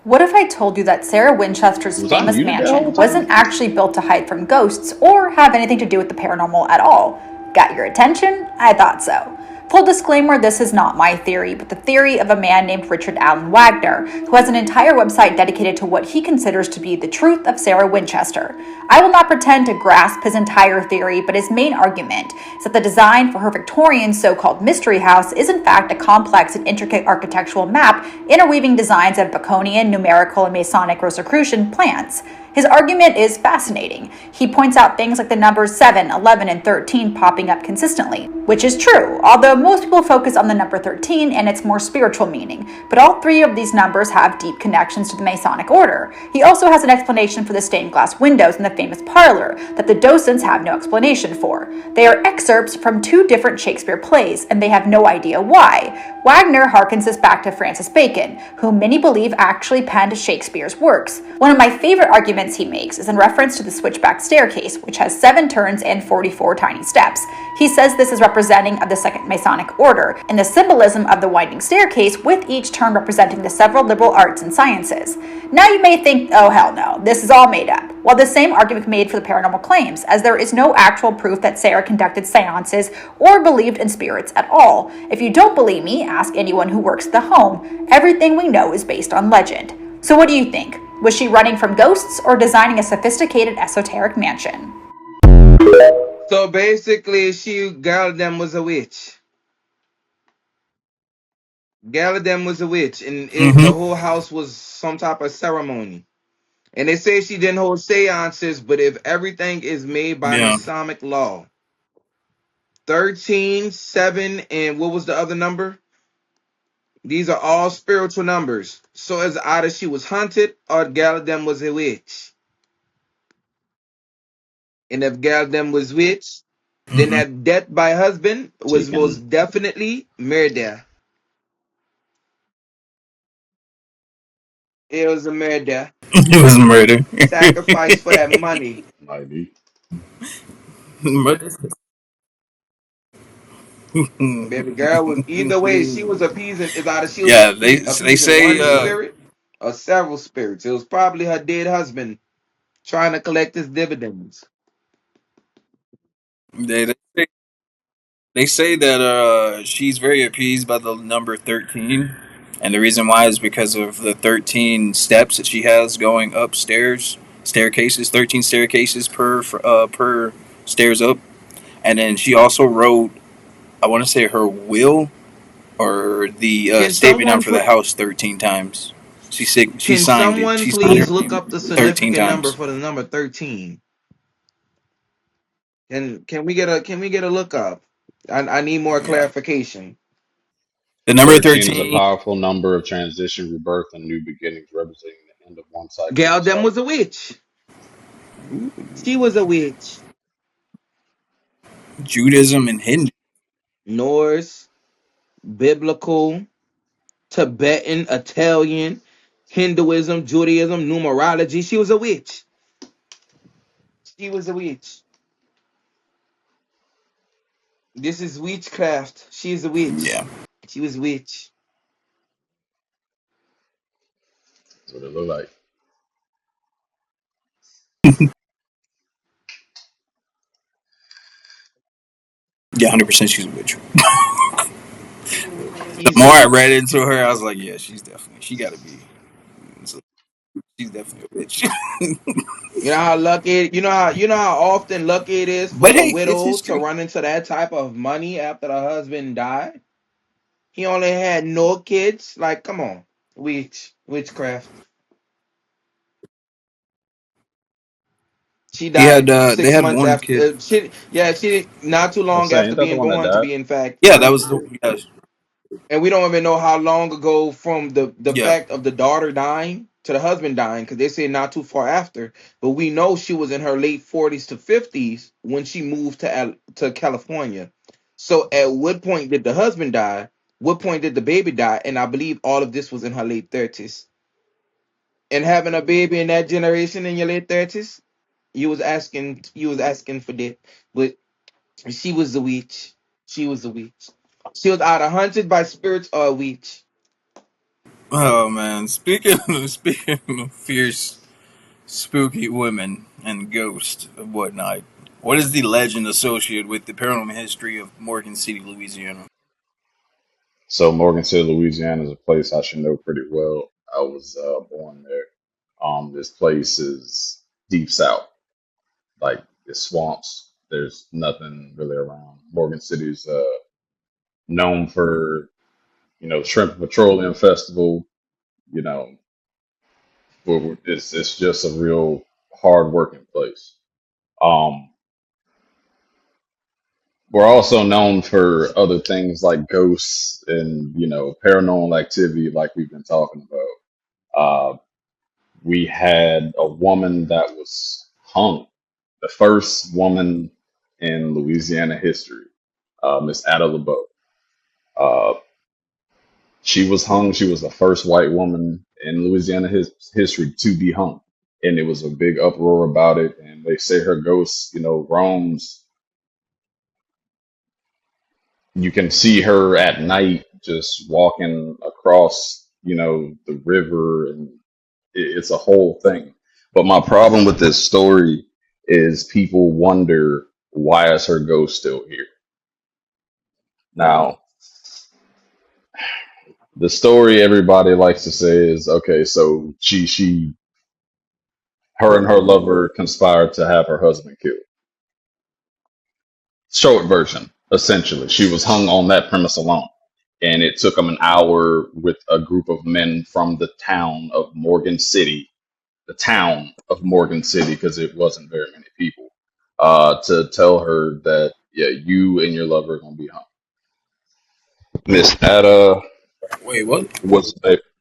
What if I told you that Sarah Winchester's Was I famous muted that whole mansion time? wasn't actually built to hide from ghosts or have anything to do with the paranormal at all? Got your attention? I thought so. Full disclaimer, this is not my theory, but the theory of a man named Richard Allen Wagner, who has an entire website dedicated to what he considers to be the truth of Sarah Winchester. I will not pretend to grasp his entire theory, but his main argument is that the design for her Victorian so-called mystery house is in fact a complex and intricate architectural map interweaving designs of Baconian, numerical, and Masonic Rosicrucian plans. His argument is fascinating. He points out things like the numbers 7, 11, and 13 popping up consistently, which is true, although most people focus on the number 13 and its more spiritual meaning. But all three of these numbers have deep connections to the Masonic order. He also has an explanation for the stained glass windows in the famous parlor that the docents have no explanation for. They are excerpts from two different Shakespeare plays, and they have no idea why. Wagner harkens this back to Francis Bacon, whom many believe actually penned Shakespeare's works. One of my favorite arguments he makes is in reference to the switchback staircase, which has 7 turns and 44 tiny steps. He says this is representing of the Second Masonic Order, and the symbolism of the winding staircase, with each turn representing the several liberal arts and sciences. Now you may think, oh hell no, this is all made up. Well, the same argument can be made for the paranormal claims, as there is no actual proof that Sarah conducted seances or believed in spirits at all. If you don't believe me, ask anyone who works at the home. Everything we know is based on legend. So what do you think? Was she running from ghosts or designing a sophisticated esoteric mansion? So basically, she girl them was a witch. Girl them was a witch, and the Mm-hmm. whole house was some type of ceremony. And they say she didn't hold seances, but if everything is made by Yeah. Masonic law, 13, 7, and what was the other number? These are all spiritual numbers. So it's either she was hunted or Galadem was a witch. And if Galadem was witch, then Mm-hmm. that death by husband She was can. most definitely murder. It was a murder. It was murder. Sacrifice for that money. Might be. Murder. Baby girl was either way, she was appeasing. It's either she was Yeah, they appeasing say one spirit or several spirits. It was probably her dead husband trying to collect his dividends. they say they say that she's very appeased by the number 13, and the reason why is because of the 13 steps that she has going upstairs, staircases, 13 staircases per stairs up, and then she also wrote, I want to say, her will or the Can statement down someone for the put house 13 times. She Can signed it. someone She signed her please look name up the 13 significant number times. for the number 13? Can we get a look up? I need more Yeah, clarification. the number 13 is a 13. powerful number of transition, rebirth, and new beginnings, representing the end of one cycle and the Gal them start was of a another. witch. She was a witch. Judaism and Hindu. Norse, biblical, Tibetan, Italian, Hinduism, Judaism, numerology. She was a witch. She was a witch. This is witchcraft. She is a witch. Yeah. She was a witch. That's what it looked like. Yeah, 100% she's a witch. The She's a more I witch. read into her, I was like, yeah, she got to be. So she's definitely a witch. You know how you know how often lucky it is for But a hey, it's widow to history. run into that type of money after the husband died. He only had no kids. Like, come on, witchcraft. She He had, died they six had months one kid. after. She not too I long say, after ain't that the being one that born. To died? be in fact, Yeah, that was the, yeah, and we don't even know how long ago from the yeah. fact of the daughter dying to the husband dying, because they say not too far after. But we know she was in her late 40s to 50s when she moved to California. So at what point did the husband die? What point did the baby die? And I believe all of this was in her late 30s. And having a baby in that generation in your late 30s, you was asking for that. But she was the witch. She was the witch. She was either hunted by spirits or a witch. Oh man, speaking of fierce, spooky women and ghosts and whatnot, what is the legend associated with the paranormal history of Morgan City, Louisiana? So Morgan City, Louisiana is a place I should know pretty well. I was born there. This place is deep south, like it's swamps. There's nothing really around. Morgan City's known for, Shrimp and Petroleum Festival. You know, it's just a real hard working place. Um, we're also known for other things like ghosts and paranormal activity, like we've been talking about. We had a woman that was hung, the first woman in Louisiana history, Miss Ada LeBeau. Uh, she was hung. She was the first white woman in Louisiana history to be hung, and it was a big uproar about it. And they say her ghost, roams. You can see her at night just walking across, the river, and it's a whole thing. But my problem with this story is people wonder, why is her ghost still here? Now, the story everybody likes to say is, okay, so her and her lover conspired to have her husband killed. Short version, essentially, she was hung on that premise alone. And it took them an hour with a group of men from the town of Morgan City, because it wasn't very many people, to tell her that, yeah, you and your lover are going to be hung. Miss Ada Wait, what? was,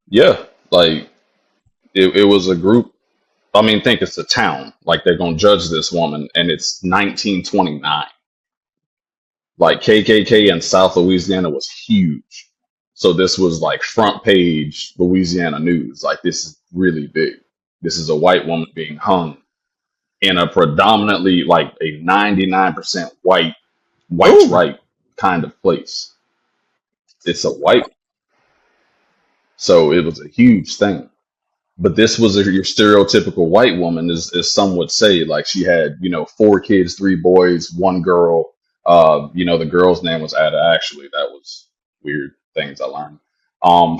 yeah, like it was a group. I mean, think it's a town. Like they're going to judge this woman, and it's 1929. Like KKK in South Louisiana was huge. So this was like front page Louisiana news. Like this is really big. This is a white woman being hung in a predominantly like a 99% white's Oh, right kind of place. It's a white, so it was a huge thing. But this was your stereotypical white woman, as some would say. Like she had, four kids, three boys, one girl. The girl's name was Ada. Actually, that was weird things I learned.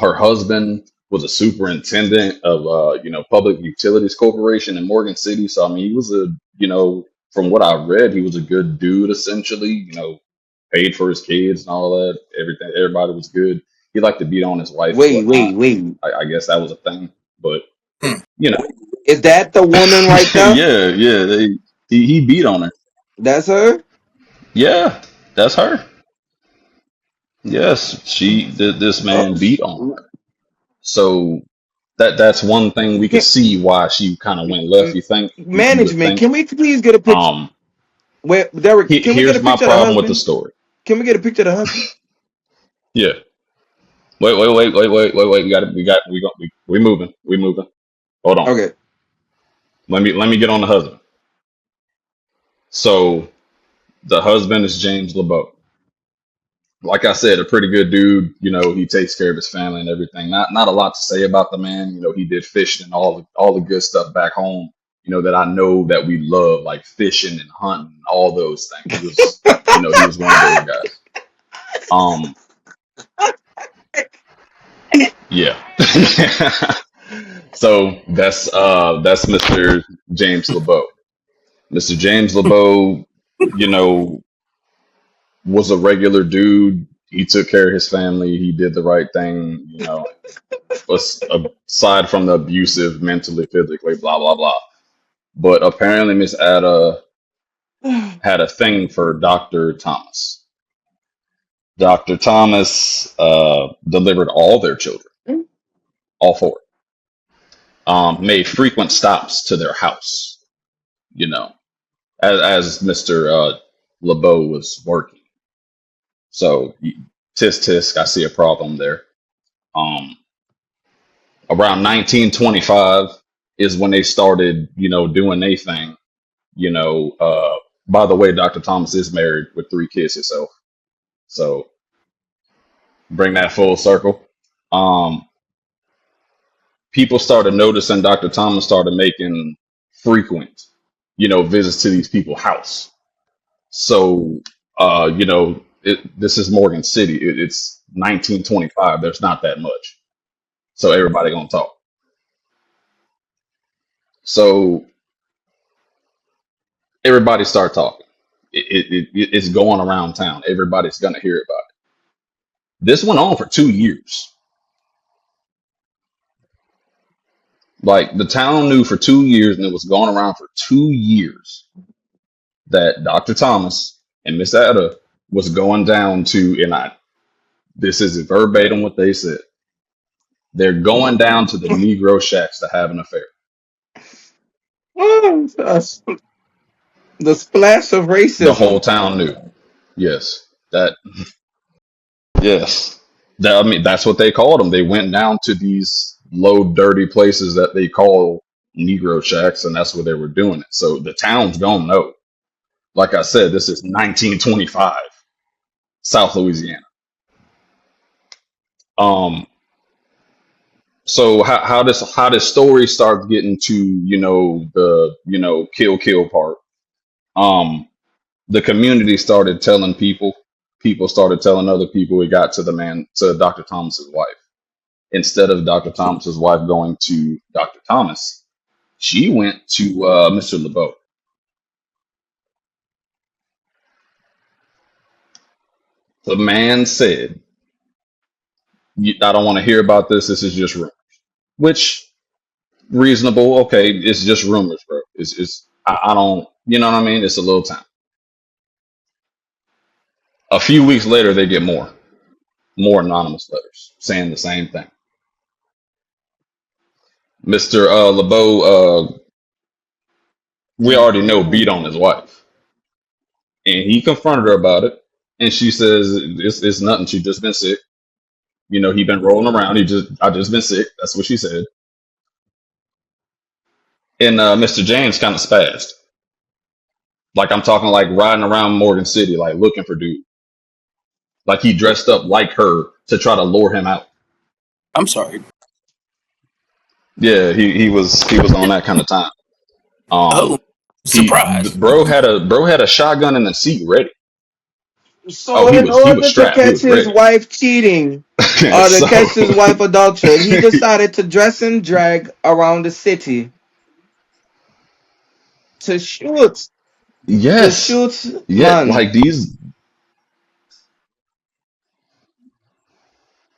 Her husband was a superintendent of, Public Utilities Corporation in Morgan City. So I mean, he was from what I read, he was a good dude. Essentially, paid for his kids and all that. Everything, everybody was good. He liked to beat on his wife and wait, whatnot. wait, wait. I guess that was a thing, but Hmm. you know, Is that the woman right there? yeah, yeah, he beat on her. That's her? Yeah, that's her. Yes, this man Oh, beat on her. So that's one thing we could can, see why she kind of went left. You would management, think. can we please get a picture? Um, Where, Derek, can we get a here's my picture of the problem with the husband? story. Can we get a picture of the husband? Yeah. Wait. We got it. We moving. We moving. Hold on. Okay. Let me get on the husband. So the husband is James LeBeau. Like I said, a pretty good dude. He takes care of his family and everything. Not a lot to say about the man. He did fishing and all the good stuff back home. That I know that we love, like fishing and hunting, all those things. He was one of those guys. Um, yeah. So that's Mr. James LeBeau. Mr. James LeBeau, you know, was a regular dude. He took care of his family. He did the right thing. Aside from the abusive, mentally, physically, blah blah blah. But apparently, Miss Ada had a thing for Dr. Thomas. Dr. Thomas delivered all their children, all four. Made frequent stops to their house. You know, as Mr. LeBeau was working. So, tisk tisk, I see a problem there. Um, Around 1925 is when they started, doing their thing. You know, uh, by the way, Dr. Thomas is married with three kids himself. So bring that full circle. Um, People started noticing Dr. Thomas started making frequent, visits to these people's house. So, this is Morgan City. It's 1925. There's not that much. So everybody gonna talk. So everybody start talking. It's going around town. Everybody's gonna hear about it. This went on for 2 years. Like the town knew for 2 years, and it was going around for 2 years that Dr. Thomas and Miss Ada was going down to, and this is verbatim what they said. They're going down to the Negro shacks to have an affair. Oh, the splash of The whole racism. town knew. Yes, that. Yes, I mean that's what they called them. They went down to these low, dirty places that they call Negro shacks, and that's where they were doing it. So the town's gonna know. Like I said, this is 1925, South Louisiana. Um, so how this story starts getting to the kill part. Um, the community started telling people. People started telling other people. It got to Dr. Thomas's wife. Instead of Dr. Thomas's wife going to Dr. Thomas, she went to Mr. LeBeau. The man said, I don't want to hear about this. This is just rumor. Which, reasonable. Okay, it's just rumors, bro. I don't, you know what I mean? It's a little time. A few weeks later, they get more anonymous letters saying the same thing. Mr. LeBeau, we already know, beat on his wife. And he confronted her about it. And she says, it's nothing. She just been sick. You know, he been rolling around. I just been sick. That's what she said. And Mr. James kind of spazzed. Like I'm talking like riding around Morgan City, like looking for dude. Like he dressed up like her to try to lure him out. I'm sorry. Yeah, he was on that kind of time. Oh, He surprise. bro had a shotgun in the seat ready. Oh, So he in was he was order to strapped. He catch was his ready. wife cheating or to So catch his wife adultery, he decided to dress and drag around the city to shoot to yes, shoot yeah, man. like these,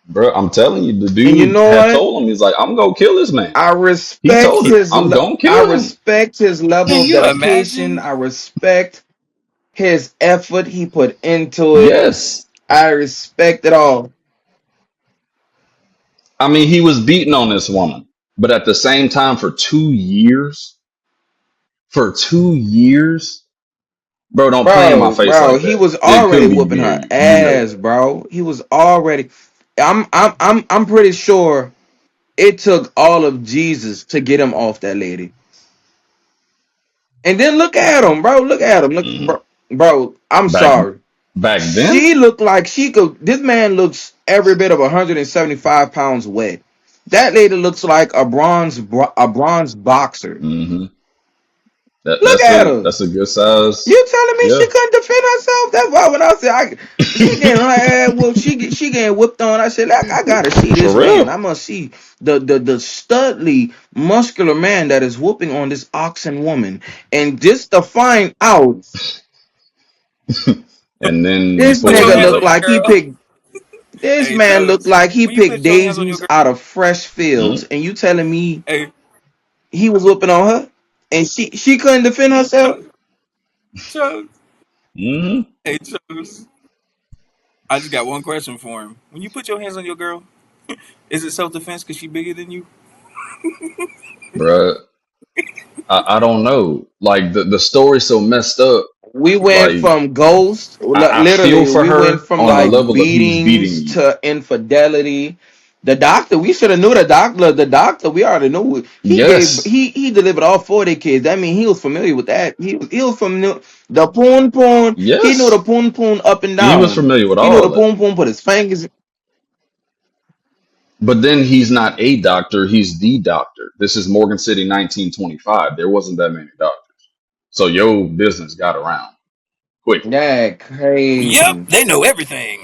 bro. I'm telling you, the And you dude know had what? told him, he's like, I'm gonna kill this man. He told him, I'm gonna I kill him. respect his level Can of you dedication. imagine? I respect his effort he put into it. Yes, I respect it all. I mean he was beating on this woman, but at the same time, for 2 years, bro, don't play in my face Bro, like he that. was It already couldn't be whooping her you. You know ass, that. bro. He was already I'm pretty sure it took all of Jesus to get him off that lady. And then look at him, bro. Look at him. Look, Hmm. bro, I'm Back sorry. back then, She looked like she could. This man looks every bit of 175 pounds wet. That lady looks like a bronze boxer. hmm Look at her. that's a good size. You telling me Yeah, she couldn't defend herself? That's why when I said she getting her ass whooped, she getting whipped on. I said, like, I gotta see for this man. real. I must see the studly, muscular man that is whooping on this oxen woman. And just to find out, And then you this Put pull your his nigga hands head on looked up. your like he girl. picked. This Hey, man looked Chubbs. like he When you picked put your hands on your daisies girl, out of fresh Hmm. fields, and you telling me hey, he was whooping on her, and she couldn't defend herself. Chubbs, Chubbs. Hmm. Hey, Chubbs. I just got one question for him. When you put your hands on your girl, is it self defense because she bigger than you? Bruh, I don't know. Like the story's so messed up. We went Like from ghosts, I feel literally, for we went her from on the like level of he's beating beatings you. to infidelity. The doctor, we should have knew the doctor. The doctor, we already knew Yes, he delivered all 40 kids. That means he was familiar with that. He was familiar the poon poon. He knew the yes, poon poon up and he was down. familiar with He knew all the that. poon poon put his fingers. But then he's not a doctor, he's the doctor. This is Morgan City 1925. There wasn't that many doctors. So your business got around quickly. That Yep, crazy. they know everything.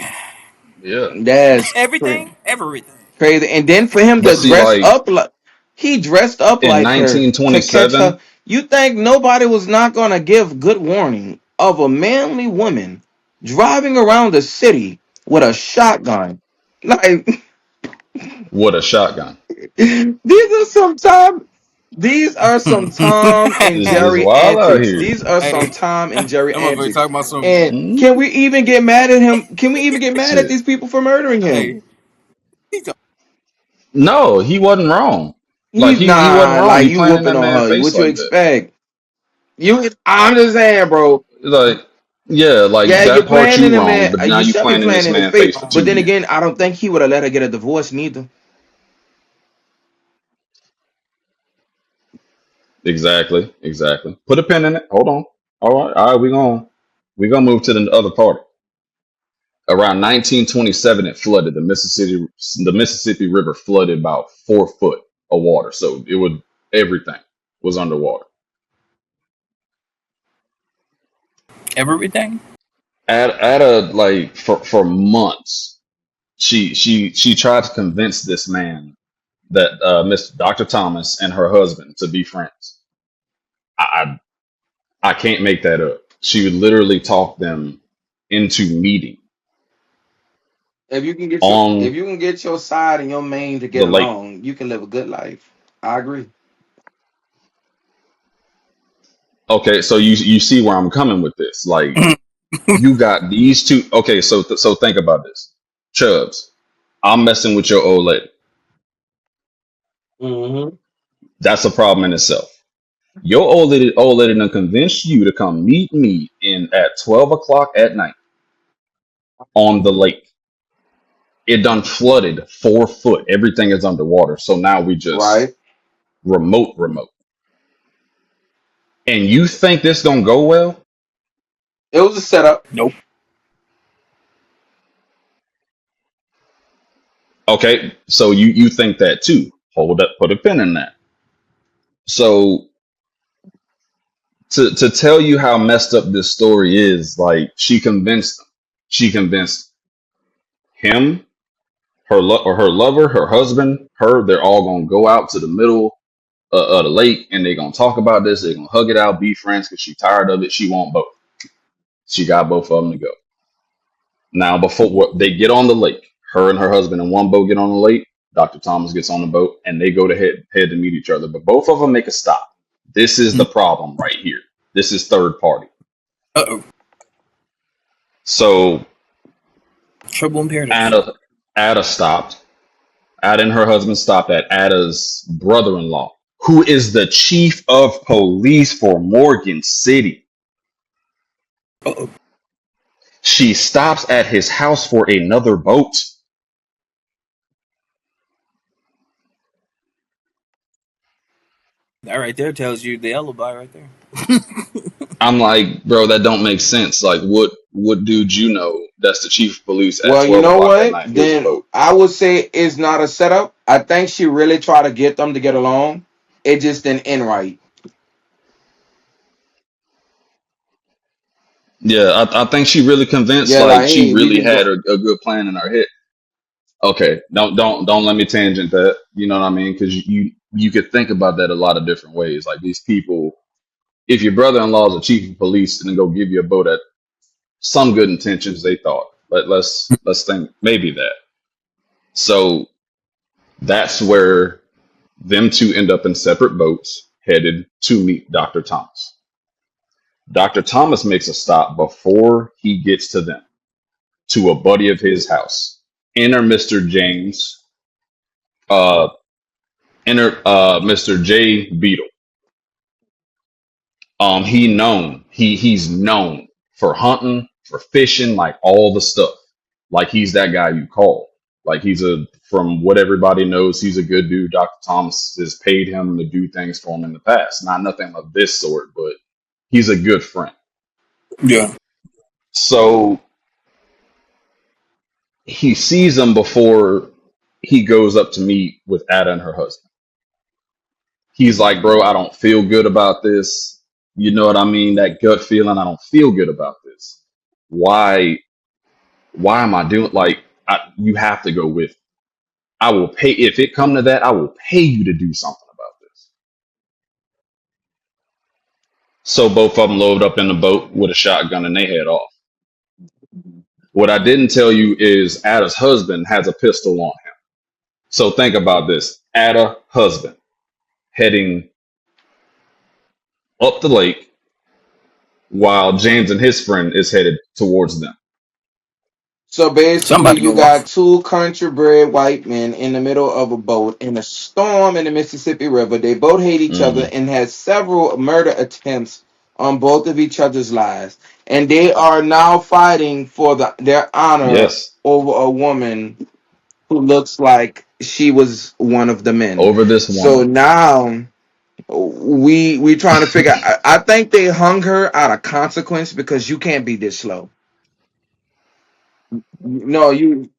Yeah. That's Everything? Everything. crazy. And then for him But to see, dress like up like he dressed up in like her to catch her. 1927, You think nobody was not gonna give good warning of a manly woman driving around the city with a shotgun? Like what a shotgun. these are some Tom and It's Jerry wild out antics. here. These are Hey, some Tom and that Jerry motherfucker antics. talking about some. And Mhm. can we even get mad at him? Can we even get mad at Shit. these people for murdering him? Hey, he talk, No, he wasn't wrong. Like He's he wasn't not wrong. like You you playing in whooping that on man's her. face What you like that. expect? I'm just saying, bro. Like, yeah, like Yeah, you're that part playing in you the wrong, man. but now You you should be playing in playing this in his man's face. face for But then 2 years. again, I don't think he would have let her get a divorce neither. Exactly, exactly. Put a pin in it. Hold on. All right. We gonna move to the other party. Around 1927, it flooded. The Mississippi River flooded about 4 foot of water, so it would everything was underwater. everything? At a like for months, she tried to convince this man that Mr. Dr. Thomas and her husband to be friends. I can't make that up. She would literally talk them into meeting. on if you can get your side and your main to the get lake. along, you can live a good life. I agree. Okay, so you see where I'm coming with this. Like you got these two. Okay, so think about this. Chubbs, I'm messing with your old lady. Hmm. That's a problem in itself. Your old lady done convinced you to come meet me in at 12 o'clock at night on the lake. It done flooded 4 foot. Everything is underwater. So now we just Right. remote. And you think this gonna go well? It was a setup. Nope. Okay, so you think that too. Hold up, put a pin in that. So to tell you how messed up this story is, like she convinced them. She convinced him, or her lover, her husband, her. They're all gonna go out to the middle of the lake and they're gonna talk about this. They're gonna hug it out, be friends because she's tired of it. She want both. She got both of them to go. Now, before they get on the lake, her and her husband in one boat get on the lake. Dr. Thomas gets on the boat and they go to head to meet each other. But both of them make a stop. This is the problem right here. This is third party. Uh-oh. So Trouble in paradise. Ada stopped. Ada and her husband stopped at Ada's brother-in-law, who is the chief of police for Morgan City. Uh-oh. She stops at his house for another boat. That right there tells you the alibi right there. I'm like, bro, that don't make sense. Like, what dude you know that's the chief of police at Well, you 12 know o'clock at what? night hears a Then boat? I would say it's not a setup. I think she really tried to get them to get along. It just didn't end right. Yeah, I think she really convinced. Yeah, Like, like, she hey, we really can had go. a good plan in her head. Okay, don't let me tangent that. You know what I mean? Because you could think about that a lot of different ways. Like these people, if your brother-in-law is a chief of police and then go give you a boat at some good intentions, they thought. Let's think maybe that. So that's where them two end up in separate boats headed to meet Dr. Thomas. Dr. Thomas makes a stop before he gets to them, to a buddy of his house. Enter Mr. James, uh, enter Mr. J. Beadle. He's known for hunting, for fishing, like all the stuff. Like he's that guy you call. Like from what everybody knows, he's a good dude. Dr. Thomas has paid him to do things for him in the past. Not nothing of this sort, but he's a good friend. Yeah. So he sees him before he goes up to meet with Ada and her husband. He's like, bro, I don't feel good about this. You know what I mean? That gut feeling, I don't feel good about this. Why why am I doing you have to go with me. I will pay if it come to that, I will pay you to do something about this. So both of them load up in the boat with a shotgun and they head off. What I didn't tell you is Ada's husband has a pistol on him. So think about this. Ada, husband, heading up the lake while James and his friend is headed towards them. So Something basically, about to you go wrong. got two country bred white men in the middle of a boat in a storm in the Mississippi River. They both hate each other Hmm. and had several murder attempts on both of each other's lives. And they are now fighting for their honor Yes. over a woman who looks like she was one of the men. Over this So woman. now we trying to figure. I think they hung her out of consequence because you can't be this slow. No, you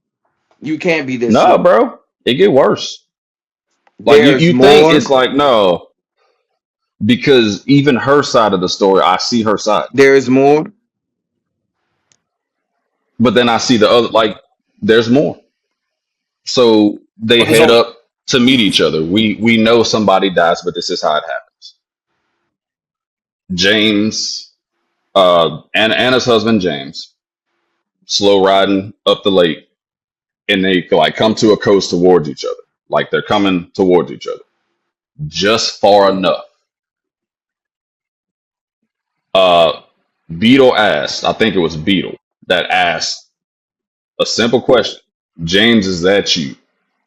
can't be this No, slow. bro. It get worse. Like There's you think more. it's like no, because even her side of the story, I see her side. There's more. But then I see the other there's more. So they Well, there's head only. up to meet each other. We know somebody dies, but this is how it happens. James, and Anna's husband James, slow riding up the lake. and they like come to a coast towards each other, like they're coming towards each other, just far enough. Uh, Beetle asked, I think it was Beetle that asked a simple question: James, is that you?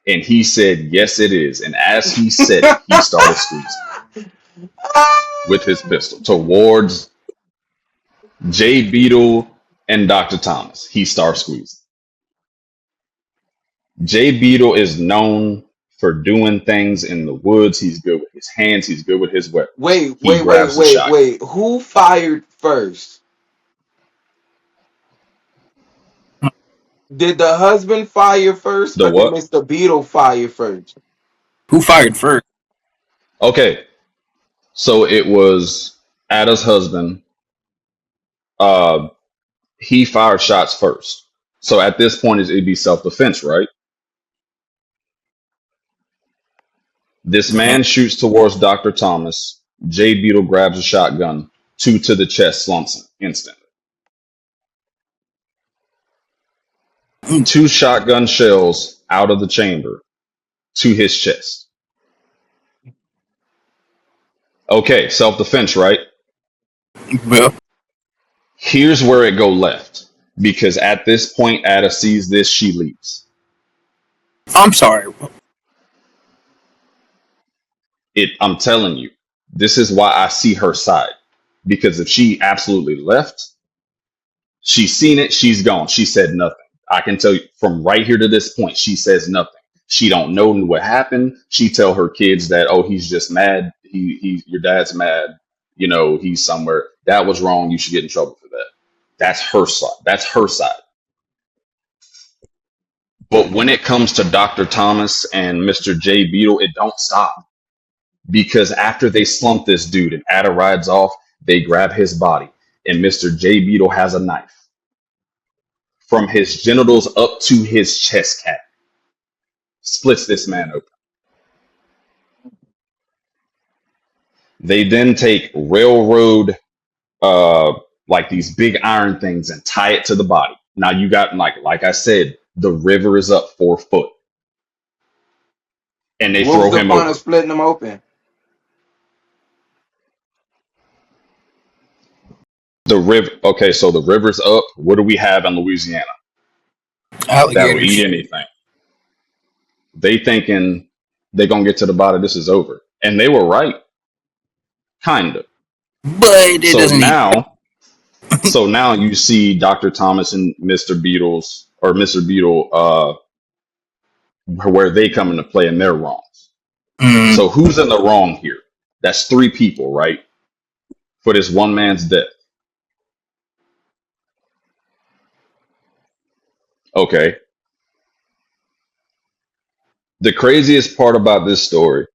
And he said, yes, it is. And as he said it, he started squeezing with his pistol towards Jay Beetle and Dr. Thomas. He starts squeezing. Jay Beetle is known for doing things in the woods. He's good with his hands. He's good with his weapons. Wait, He wait, wait, grabs the wait, shotgun. wait. Who fired first? Did the husband fire first, The or did what? Mr. Beetle fire first? Who fired first? Okay, so it was Ada's husband. Uh, he fired shots first. So at this point, it'd be self-defense, right? This man shoots towards Dr. Thomas. Jay Beetle grabs a shotgun, two to the chest, slumps him instantly. Two shotgun shells out of the chamber to his chest. Okay, self-defense, right? Well, Here's where it go left. Because at this point, Ada sees this, she leaves. I'm sorry. I'm telling you, this is why I see her side. Because if she absolutely left, she's seen it, she's gone. She said nothing. I can tell you from right here to this point, she says nothing. She don't know what happened. She tell her kids that, oh, he's just mad. Your dad's mad. You know, he's somewhere. That was wrong. You should get in trouble for that. That's her side. That's her side. But when it comes to Dr. Thomas and Mr. J. Beetle, it don't stop. Because after they slump this dude and Ada rides off, they grab his body. And Mr. J. Beetle has a knife from his genitals up to his chest cavity. Splits this man open. They then take railroad, like these big iron things, and tie it to the body. Now you got like I said, the river is up 4 foot, and they What was throw the him point of over splitting them open? the river. Okay, so the river's up. What do we have in Louisiana that'll eat Alligators. anything? They thinking they gonna get to the bottom. This is over, and they were right, kinda. But it So doesn't eat. now So now you see Dr. Thomas and Mr. Beetle, where they come into play in their wrongs. Mm, So who's in the wrong here? That's three people, right? For this one man's death. Okay. The craziest part about this story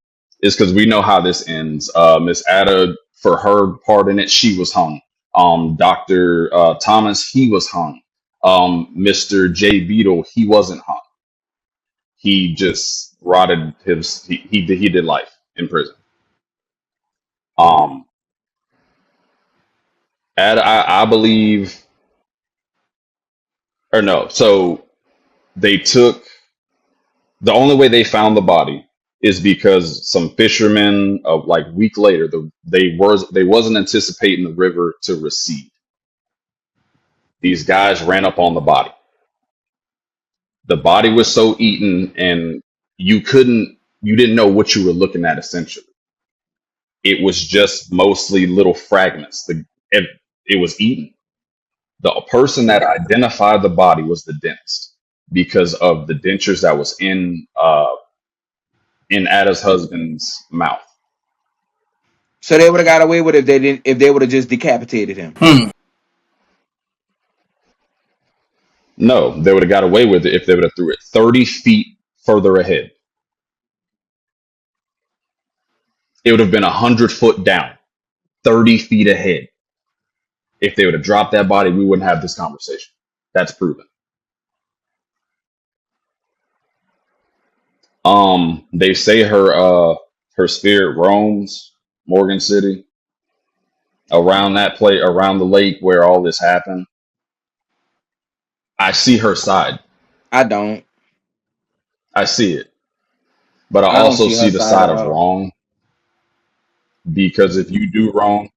is because we know how this ends. Miss Ada, for her part in it, she was hung. Dr. Thomas, he was hung. Mr. J. Beetle, he wasn't hung. He just rotted his he did life in prison. Um, and I believe, or no. So they took the only way they found the body is because some fishermen, like week later, they wasn't anticipating the river to recede. These guys ran up on the body. The body was so eaten, and you didn't know what you were looking at. Essentially, it was just mostly little fragments. It was eaten. The person that identified the body was the dentist because of the dentures that was in Ada's husband's mouth. So they would have got away with it if they didn't. If they would have just decapitated him. hmm. No, they would have got away with it if they would have threw it 30 feet further ahead. It would have been 100 foot down, 30 feet ahead. If they would have dropped that body, we wouldn't have this conversation. That's proven. They say her spirit roams Morgan City, around that place, around the lake where all this happened. I see her side. I don't. I see it, but I I don't also see her see the side side at of all. wrong, because if you do wrong,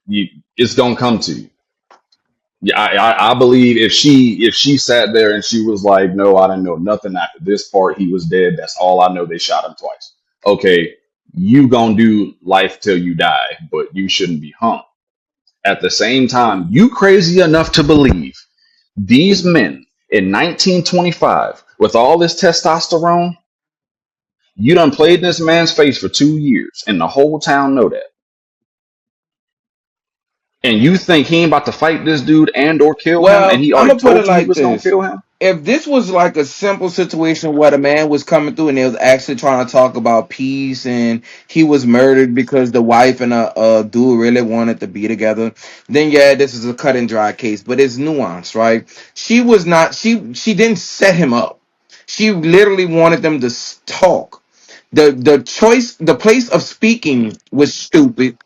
you, it's gonna come to you. Yeah, I believe if she sat there and she was like, no, I didn't know nothing after this part. He was dead. That's all I know. They shot him twice. Okay, you gonna do life till you die, but you shouldn't be hung. At the same time, you crazy enough to believe these men in 1925 with all this testosterone, you done played in this man's face for 2 years, and the whole town know that. And you think he ain't about to fight this dude and or kill him, and Well, he I'm already gonna put it told you he like was gonna this: kill him? if this was like a simple situation where the man was coming through and they was actually trying to talk about peace, and he was murdered because the wife and a dude really wanted to be together, then yeah, this is a cut and dry case. But it's nuanced, right? She was not. She didn't set him up. She literally wanted them to talk. The choice, the place of speaking was stupid.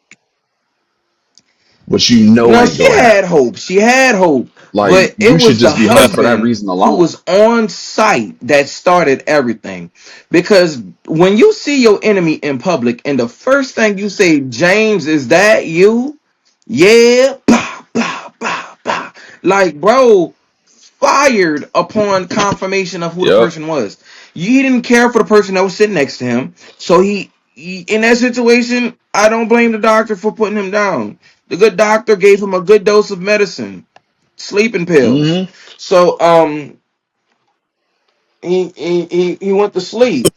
Which you know No, ain't she gonna had happen. hope. She had hope. Like, But it you should was the just be hung for that husband reason who alone. was on site that started everything. Because when you see your enemy in public and the first thing you say, James, is that you? Yeah. Bah, bah, bah, bah. Like, bro, fired upon confirmation of who the Yep. person was. He didn't care for the person that was sitting next to him. So he in that situation, I don't blame the doctor for putting him down. The good doctor gave him a good dose of medicine, sleeping pills. Hmm. So he went to sleep.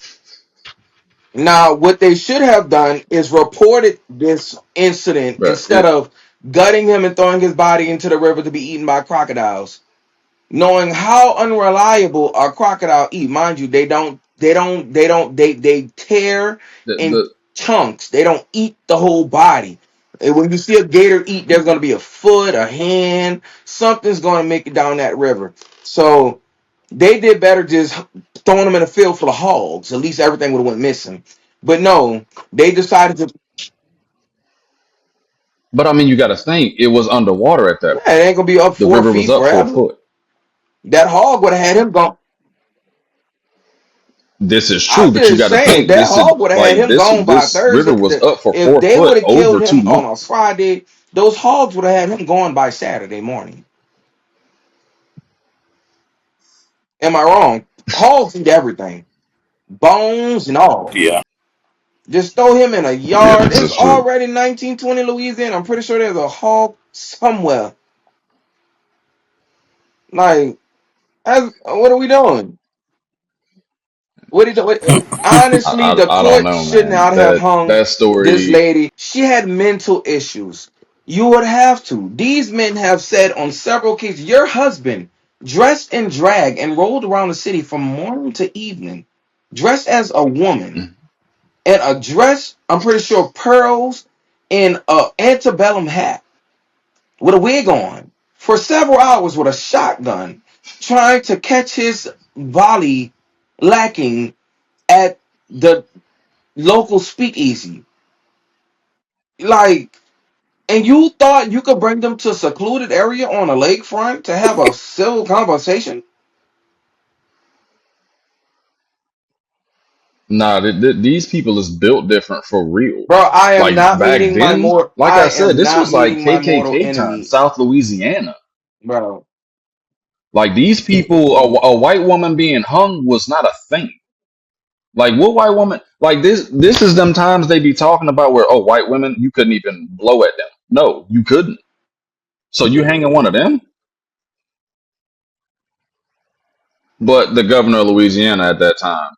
Now what they should have done is reported this incident But instead of gutting him and throwing his body into the river to be eaten by crocodiles, knowing how unreliable a crocodile eat. Mind you, they tear in the chunks. They don't eat the whole body. And when you see a gator eat, there's gonna be a foot, a hand, something's gonna make it down that river. So they did better just throwing them in a field full of hogs. At least everything would have went missing. But no, they decided to. but I mean, you got to think it was underwater at that Yeah, it point. ain't gonna be up The four river was feet up for a forever. foot. That hog would have had him gone. This is true, I'm but you just got to saying think that this is hog would have had like him gone by this river Thursday. was up for If 4 they foot would have killed over him two on a months. Friday, those hogs would have had him gone by Saturday morning. Am I wrong? Hogs eat everything, bones and all. Yeah. Just throw him in a Yeah, yard. this It's is true. already 1920 Louisiana. I'm pretty sure there's a hog somewhere. Like, what are we doing? What did honestly, the I don't court know, should man. not have hung That this story. lady. She had mental issues. You would have to. These men have said on several occasions, your husband dressed in drag and rolled around the city from morning to evening, dressed as a woman, and a dress, I'm pretty sure pearls, and a antebellum hat with a wig on for several hours with a shotgun, trying to catch his volley lacking at the local speakeasy. Like, and you thought you could bring them to a secluded area on a lakefront to have a civil conversation? Nah, these people is built different for real. Bro, I am Like not back meeting my then, more like I I said, am this not was like meeting my mortal KKK time, enemy, South Louisiana. bro. Like these people, a white woman being hung was not a thing. Like what white woman? Like this is them times they be talking about where, oh, white women, you couldn't even blow at them. No, you couldn't. So you hanging one of them? But the governor of Louisiana at that time,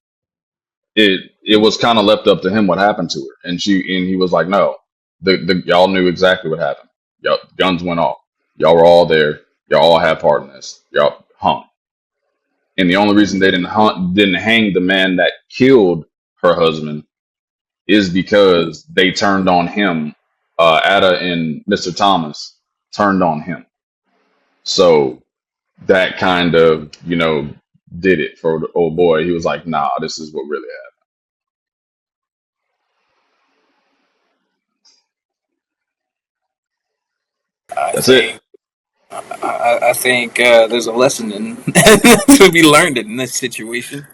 it was kind of left up to him what happened to her, and he was like, no, the y'all knew exactly what happened. Y'all guns went off. Y'all were all there. Y'all all had part in this. Y'all hung. And the only reason they didn't hang the man that killed her husband is because they turned on him. Ada and Mr. Thomas turned on him. So that kind of, did it for the old boy. He was like, nah, this is what really happened. I That's it. think I think there's a lesson in to be learned in this situation.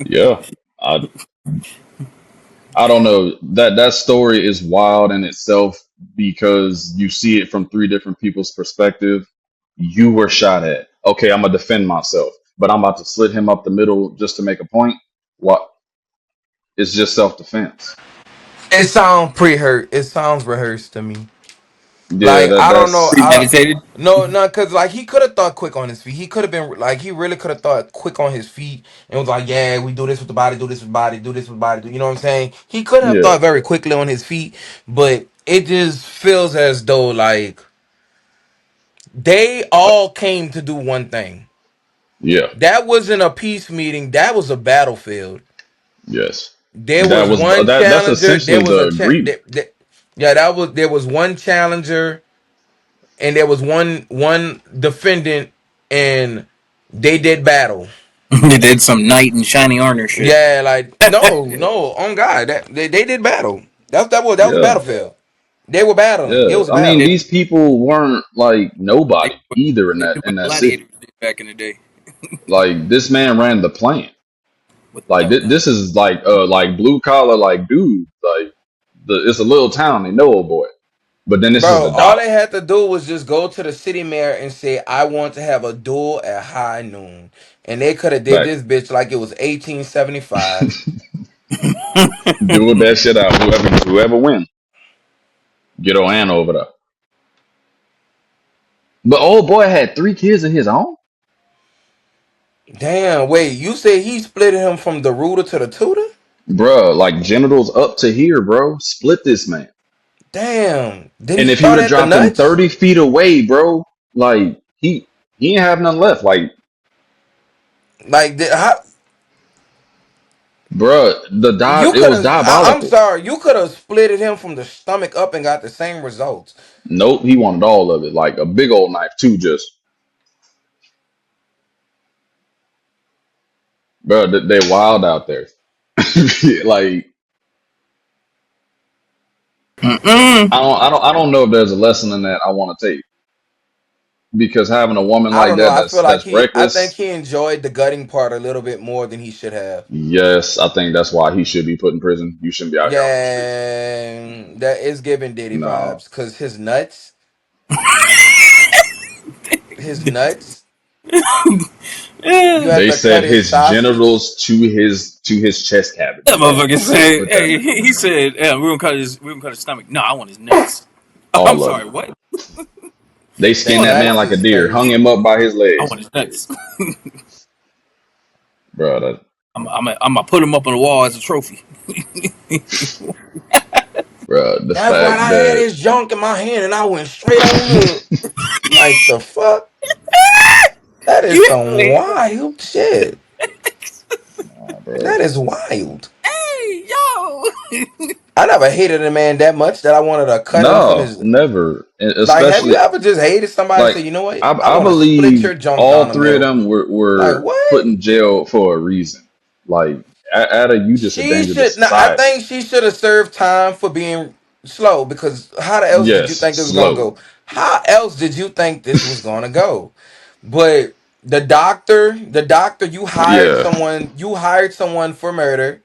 Yeah. I I don't know. That story is wild in itself because you see it from three different people's perspective. You were shot at. Okay, I'm gonna defend myself, but I'm about to slit him up the middle just to make a point. What? It's just self defense. It sounds pre-hurt. It sounds rehearsed to me. Yeah, Like that I don't know. that's I Premeditated. no no because like he could have thought quick on his feet. He could have been like he really could have thought quick on his feet and was like, yeah, we do this with the body, do this with the body, do this with the body. You know what I'm saying? He could have yeah, thought very quickly on his feet, but it just feels as though like they all came to do one thing. yeah, That wasn't a peace meeting. That was a battlefield. yes. There That was was one that's challenger. There essentially was the agreement. yeah, that was there was one challenger and there was one defendant and they did battle. They did some knight in shiny armor shit. Yeah, like no, on God, that they did battle. That was a Yeah, battlefield. They were battling. It yeah. was a I mean, battle. They, these people weren't like they, nobody either they did in what that city. gladiators did back in the day Like this man ran the plant. Like without guns. this is like blue collar like dude. Like it's a little town. They know old boy. But then this is Bro, the all doc. they had to do was just go to the city mayor and say, "I want to have a duel at high noon," and they could have did Back. this bitch like it was 1875. Do that shit out. Whoever win, get on Anna over there. But old boy had three kids of his own. Damn, wait, you say he split him from the rooter to the tutor? Bruh, like genitals up to here, bro. Split this man. Damn, did he And if he would start have at the dropped him nuts? 30 feet away, bro, like he ain't have nothing left. Like, Like, how, bruh, you it could was have. I'm diabolical. sorry, you could have splitted him from the stomach up and got the same results. Nope, he wanted all of it. Like a big old knife too, just bro, they wild out there. Like Mm-mm. I don't know if there's a lesson in that I want to take because having a woman I like don't know. that I feel like that's I think reckless. he enjoyed the gutting part a little bit more than he should have. Yes, I think that's why he should be put in prison. You shouldn't be out here on these streets. Yeah, that is giving Diddy No. vibes because his nuts. You have They to cut said his his sausage. genitals to his chest cavity, That bro. motherfucker said, Put that "Hey," man in he prison. said, "Yeah, we're gonna cut his stomach." No, I want his nuts. I'm All of sorry, it. what? They The skinned that man nuts like a is deer, hung crazy. him up by his I legs. want his nuts. Bro, that, I'm gonna put him up on the wall as a trophy. bro, the That's right. fact I had that his junk in my hand and I went straight on up. Like the fuck? That is You some like, wild shit. nah, bro. That is wild. hey, yo. I never hated a man that much that I wanted to cut him from No, his. never. Like, have you Especially ever just hated somebody and like say, you know what? I I want to split believe your junk down all the three of middle. them Like, were put what? in jail for a reason. Like Ada, you just a She danger to should. Now, I society. think she should have served time for being slow because how else did you Yes, think it was gonna slow. go? How else did you think this was gonna go? But the doctor, Yeah, you hired someone for murder,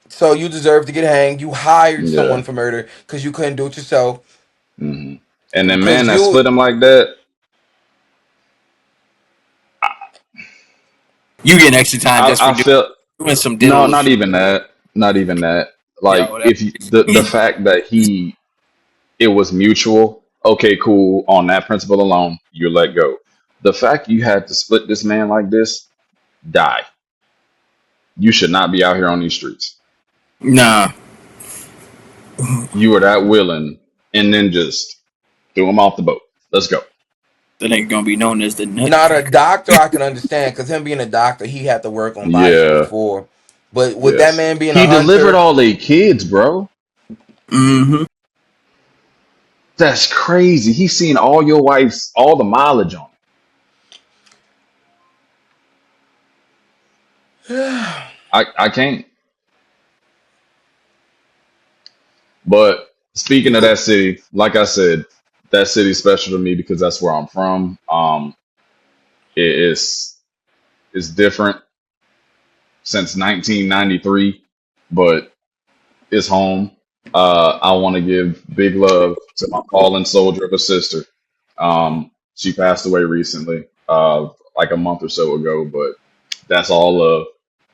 so you deserve to get hanged. You hired yeah. someone for murder because you couldn't do it yourself. hmm And then man Because that you, split him like that, You get extra time just for I felt doing some no, diddle not shit. even that, not even that. Yeah, Like whatever. if you, the fact that it was mutual, okay, cool. On that principle alone, you let go. The fact you had to split this man like this, die. You should not be out here on these streets. Nah, You were that willing, and then just threw him off the boat. Let's go. that ain't gonna be known as the not a Nutcracker. doctor, I can understand because him being a doctor, he had to work on bodies Yeah. before. But with that Yes. man being a He delivered hunter, all their kids, bro. Mm-hmm. That's crazy. He's seen all your wife's all the mileage on it. I can't. But speaking of because that city, like I said, that city's special to me because that's where I'm from. It is it's different since 1993, but it's home. I want to give big love to my fallen soldier of a sister. She passed away recently, like a month or so ago, but that's all love.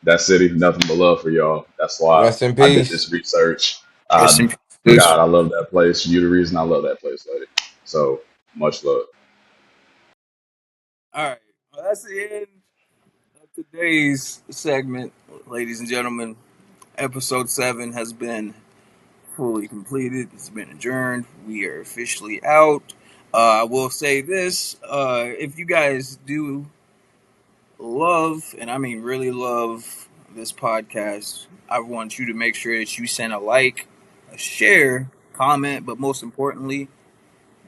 That city, nothing but love for y'all. That's why Rest in I did peace. this research. Rest in God, peace. I love that place. You the reason I love that place, lady. So much love. All right. Well, that's the end of today's segment, ladies and gentlemen. Episode 7 has been fully completed. It's been adjourned. We are officially out. I will say this: if you guys do love, and I mean really love, this podcast, I want you to make sure that you send a like, a share, comment, but most importantly,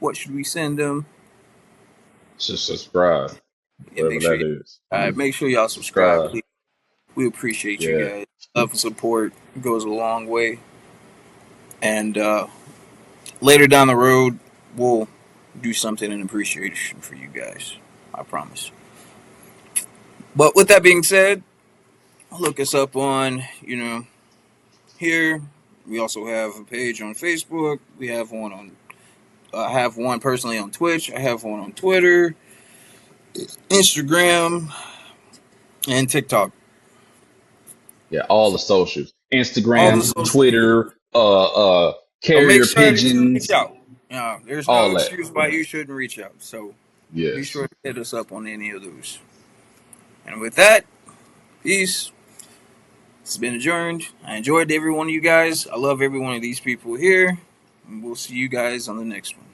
what should we send them? Just subscribe, And whatever that is. make sure y'all subscribe, Subscribe. please. We appreciate you Yeah. guys. Love and support goes a long way. And later down the road, we'll do something in appreciation for you guys. I promise. But with that being said, look us up on, here. We also have a page on Facebook. We have one on, I have one personally on Twitch. I have one on Twitter, Instagram, and TikTok. Yeah, all So the socials. all the Instagram, social media. Twitter, So make carrier sure that you reach pigeons, out. There's no all that. excuse why you shouldn't reach out. So be Yes. sure to hit us up on any of those. And with that, peace. It's been adjourned. I enjoyed every one of you guys. I love every one of these people here. And we'll see you guys on the next one.